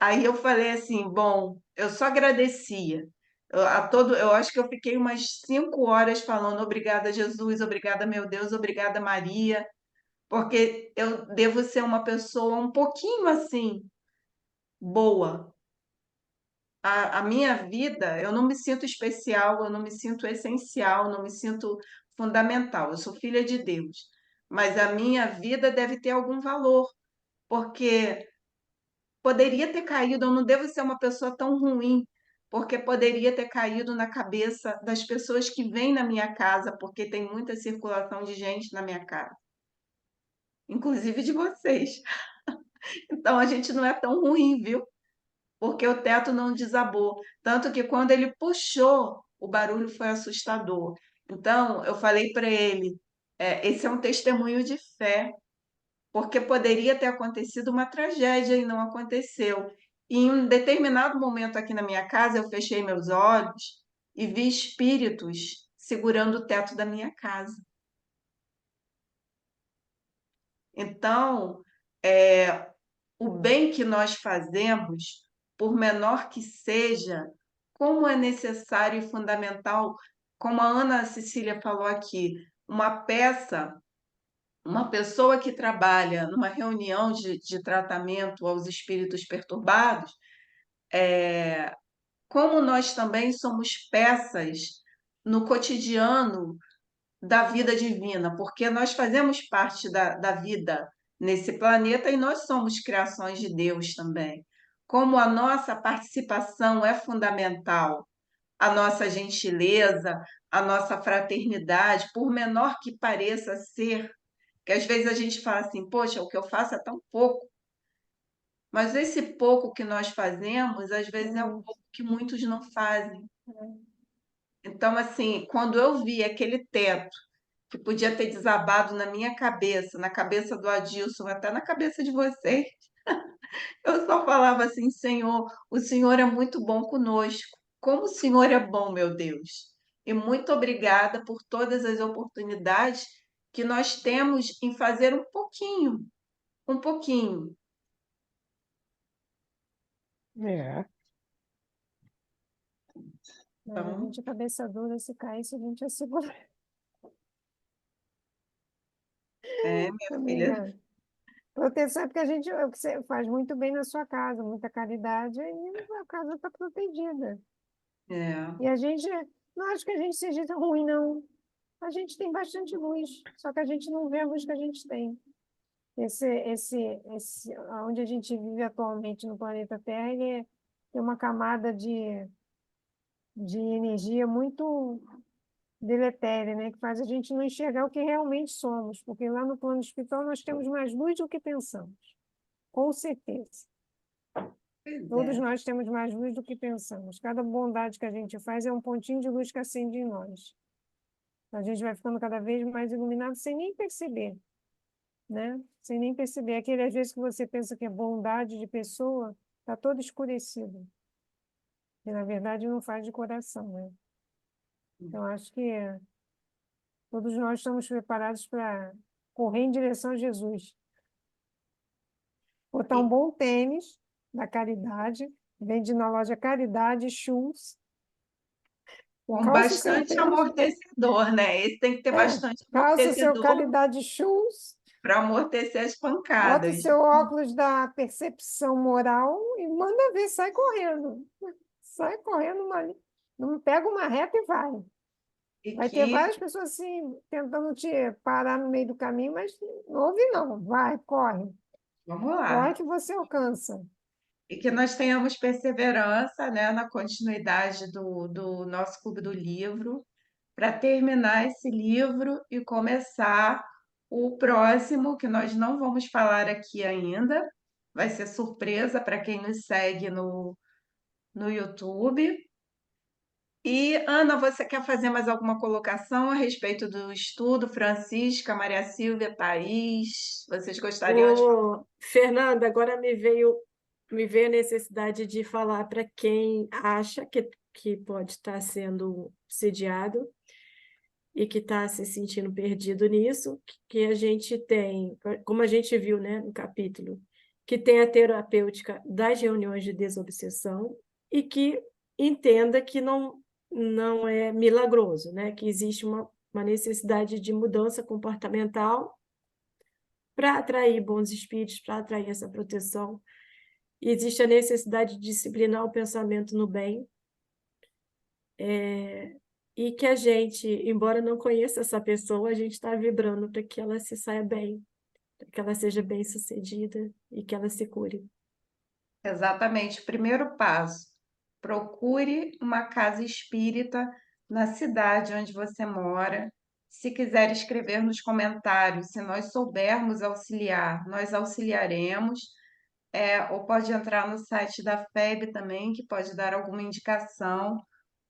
A: Aí eu falei assim, bom, eu só agradecia. Eu acho que eu fiquei umas 5 horas falando obrigada, Jesus, obrigada, meu Deus, obrigada, Maria, porque eu devo ser uma pessoa um pouquinho assim, boa. A minha vida, eu não me sinto especial, eu não me sinto essencial, não me sinto fundamental. Eu sou filha de Deus, mas a minha vida deve ter algum valor, porque poderia ter caído, eu não devo ser uma pessoa tão ruim, porque poderia ter caído na cabeça das pessoas que vêm na minha casa, porque tem muita circulação de gente na minha casa, inclusive de vocês. Então a gente não é tão ruim, viu? Porque o teto não desabou. Tanto que quando ele puxou, o barulho foi assustador. Então eu falei para ele: esse é um testemunho de fé, porque poderia ter acontecido uma tragédia e não aconteceu. E em um determinado momento aqui na minha casa, eu fechei meus olhos e vi espíritos segurando o teto da minha casa. Então, o bem que nós fazemos, por menor que seja, como é necessário e fundamental, como a Ana Cecília falou aqui, uma peça. Uma pessoa que trabalha numa reunião de tratamento aos espíritos perturbados, como nós também somos peças no cotidiano da vida divina, porque nós fazemos parte da vida nesse planeta e nós somos criações de Deus também. Como a nossa participação é fundamental, a nossa gentileza, a nossa fraternidade, por menor que pareça ser, que às vezes a gente fala assim, poxa, o que eu faço é tão pouco, mas esse pouco que nós fazemos, às vezes é o pouco que muitos não fazem. Então, assim, quando eu vi aquele teto que podia ter desabado na minha cabeça, na cabeça do Adilson, até na cabeça de vocês, eu só falava assim, Senhor, o Senhor é muito bom conosco. Como o Senhor é bom, meu Deus. E muito obrigada por todas as oportunidades que nós temos em fazer um pouquinho, um pouquinho.
B: É,
D: Mas a
A: Então,
D: gente, cabeça dura, se caísse, a gente ia segurar
A: minha
D: também.
A: filha,
D: É. Proteção é porque a gente você faz muito bem na sua casa, muita caridade, e a casa está protegida.
A: é,
D: E a gente, não acho que a gente seja ruim, não. A gente tem bastante luz, só que a gente não vê a luz que a gente tem. Onde a gente vive atualmente no planeta Terra, tem uma camada de energia muito deletéria, né? Que faz a gente não enxergar o que realmente somos, porque lá no plano espiritual nós temos mais luz do que pensamos, com certeza.
A: pois
D: Todos
A: é.
D: nós temos mais luz do que pensamos. Cada bondade que a gente faz é um pontinho de luz que acende em nós. A gente vai ficando cada vez mais iluminado sem nem perceber, né? Sem nem perceber. Aquele, às vezes, que você pensa que é bondade de pessoa, está todo escurecido. E, na verdade, não faz de coração, né? Então, acho que todos nós estamos preparados para correr em direção a Jesus. Botar um
A: E
D: bom tênis da Caridade, vende na loja Caridade Shoes,
A: com
D: calça o seu
A: bastante
D: tênis,
A: amortecedor, né? Esse tem que ter bastante
D: calça o seu
A: amortecedor
D: Caridade Shoes,
A: para amortecer as
D: bota o
A: pancadas.
D: seu óculos da percepção moral e manda ver, sai correndo. Sai correndo, não pega uma reta e vai.
A: E
D: Vai ter
A: que,
D: várias pessoas assim, tentando te parar no meio do caminho, mas não ouve não. Vai, corre.
A: vamos
D: Corre
A: lá,
D: que você alcança.
A: e que nós tenhamos perseverança, né, na continuidade do nosso Clube do Livro, para terminar esse livro e começar o próximo, que nós não vamos falar aqui ainda, vai ser surpresa para quem nos segue no YouTube. E, Ana, você quer fazer mais alguma colocação a respeito do estudo? Francisca, Maria Silvia, Thaís, vocês gostariam de falar?
C: Ô, Fernanda, agora me veio a necessidade de falar para quem acha que pode estar sendo sediado e que está se sentindo perdido nisso, que a gente tem, como a gente viu, né, no capítulo, que tem a terapêutica das reuniões de desobsessão e que entenda que não é milagroso, né, que existe uma necessidade de mudança comportamental para atrair bons espíritos, para atrair essa proteção. E existe a necessidade de disciplinar o pensamento no bem, e que a gente, embora não conheça essa pessoa, a gente está vibrando para que ela se saia bem, para que ela seja bem-sucedida e que ela se cure.
A: Exatamente. Primeiro passo: procure uma casa espírita na cidade onde você mora. Se quiser escrever nos comentários, se nós soubermos auxiliar, nós auxiliaremos. Ou pode entrar no site da FEB também, que pode dar alguma indicação,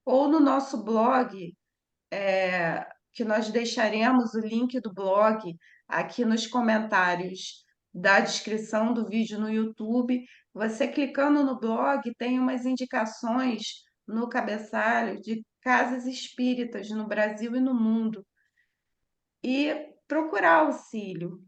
A: ou no nosso blog, que nós deixaremos o link do blog aqui nos comentários da descrição do vídeo no YouTube. Você clicando no blog, tem umas indicações no cabeçalho de casas espíritas no Brasil e no mundo. E procurar auxílio,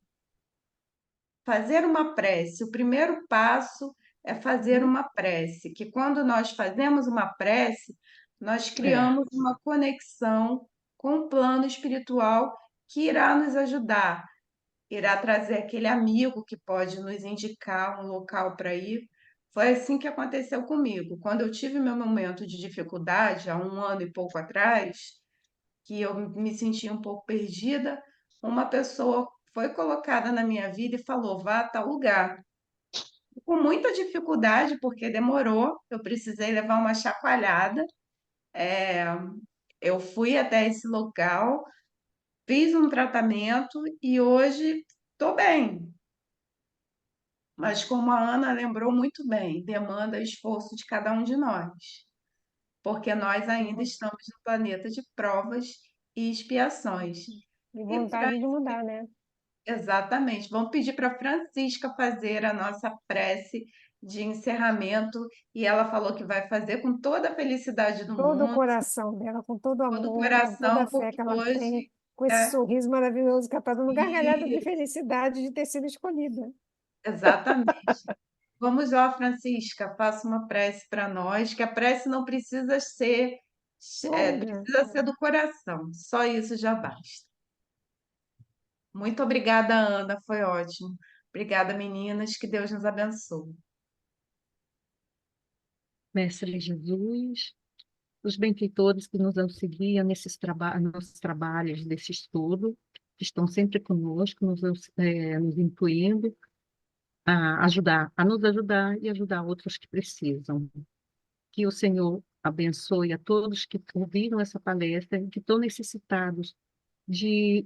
A: fazer uma prece. O primeiro passo é fazer uma prece, que quando nós fazemos uma prece, nós
B: É,
A: criamos uma conexão com o plano espiritual que irá nos ajudar, irá trazer aquele amigo que pode nos indicar um local para ir. Foi assim que aconteceu comigo. Quando eu tive meu momento de dificuldade, há um ano e pouco atrás, que eu me sentia um pouco perdida, uma pessoa foi colocada na minha vida e falou: vá a tal lugar. Com muita dificuldade, porque demorou, eu precisei levar uma chacoalhada. É, eu fui até esse local, fiz um tratamento e hoje estou bem. Mas como a Ana lembrou muito bem, demanda esforço de cada um de nós, porque nós ainda estamos no planeta de provas e expiações.
D: E
A: E
D: vontade de mudar, né?
A: Exatamente. Vamos pedir para Francisca fazer a nossa prece de encerramento e ela falou que vai fazer com toda a felicidade do
D: Todo o
A: mundo,
D: coração dela, com todo o
A: todo o
D: amor, com toda a
A: coração,
D: fé
A: porque
D: que ela tem,
A: hoje
D: com esse
A: é
D: sorriso maravilhoso que ela está dando gargalhada de
A: e
D: felicidade de ter sido escolhida.
A: exatamente. Vamos lá, Francisca, faça uma prece para nós, que a prece não precisa ser,
D: Longa.
A: precisa ser do coração. Só isso já basta. Muito obrigada, Ana, foi ótimo. Obrigada, meninas, que Deus nos abençoe.
E: Mestre Jesus, os benfeitores que nos auxiliam nossos trabalhos desse estudo, que estão sempre conosco, nos incluindo a nos ajudar e ajudar outros que precisam. Que o Senhor abençoe a todos que ouviram essa palestra e que estão necessitados de,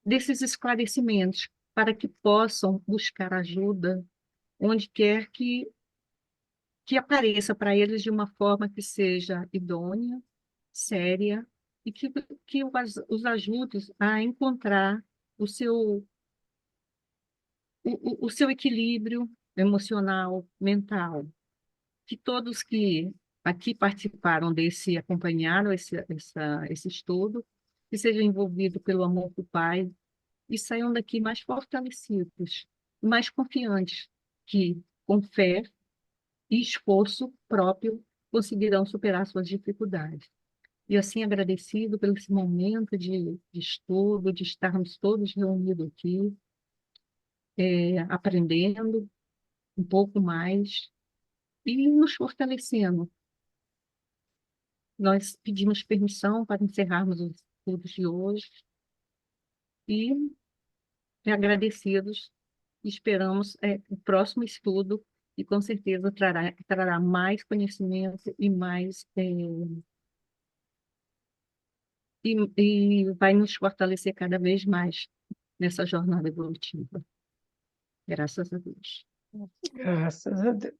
E: desses esclarecimentos, para que possam buscar ajuda onde quer que apareça para eles de uma forma que seja idônea, séria, e que os ajude a encontrar o seu equilíbrio emocional, mental. Que todos que aqui participaram acompanharam esse estudo, que sejam envolvidos pelo amor do Pai e saiam daqui mais fortalecidos, mais confiantes, que com fé e esforço próprio conseguirão superar suas dificuldades. E assim agradecido pelo esse momento de estudo, de estarmos todos reunidos aqui, aprendendo um pouco mais e nos fortalecendo. Nós pedimos permissão para encerrarmos os estudos de hoje e agradecidos, esperamos o próximo estudo e com certeza trará mais conhecimento e mais e vai nos fortalecer cada vez mais nessa jornada evolutiva. Graças a Deus.
B: graças a Deus.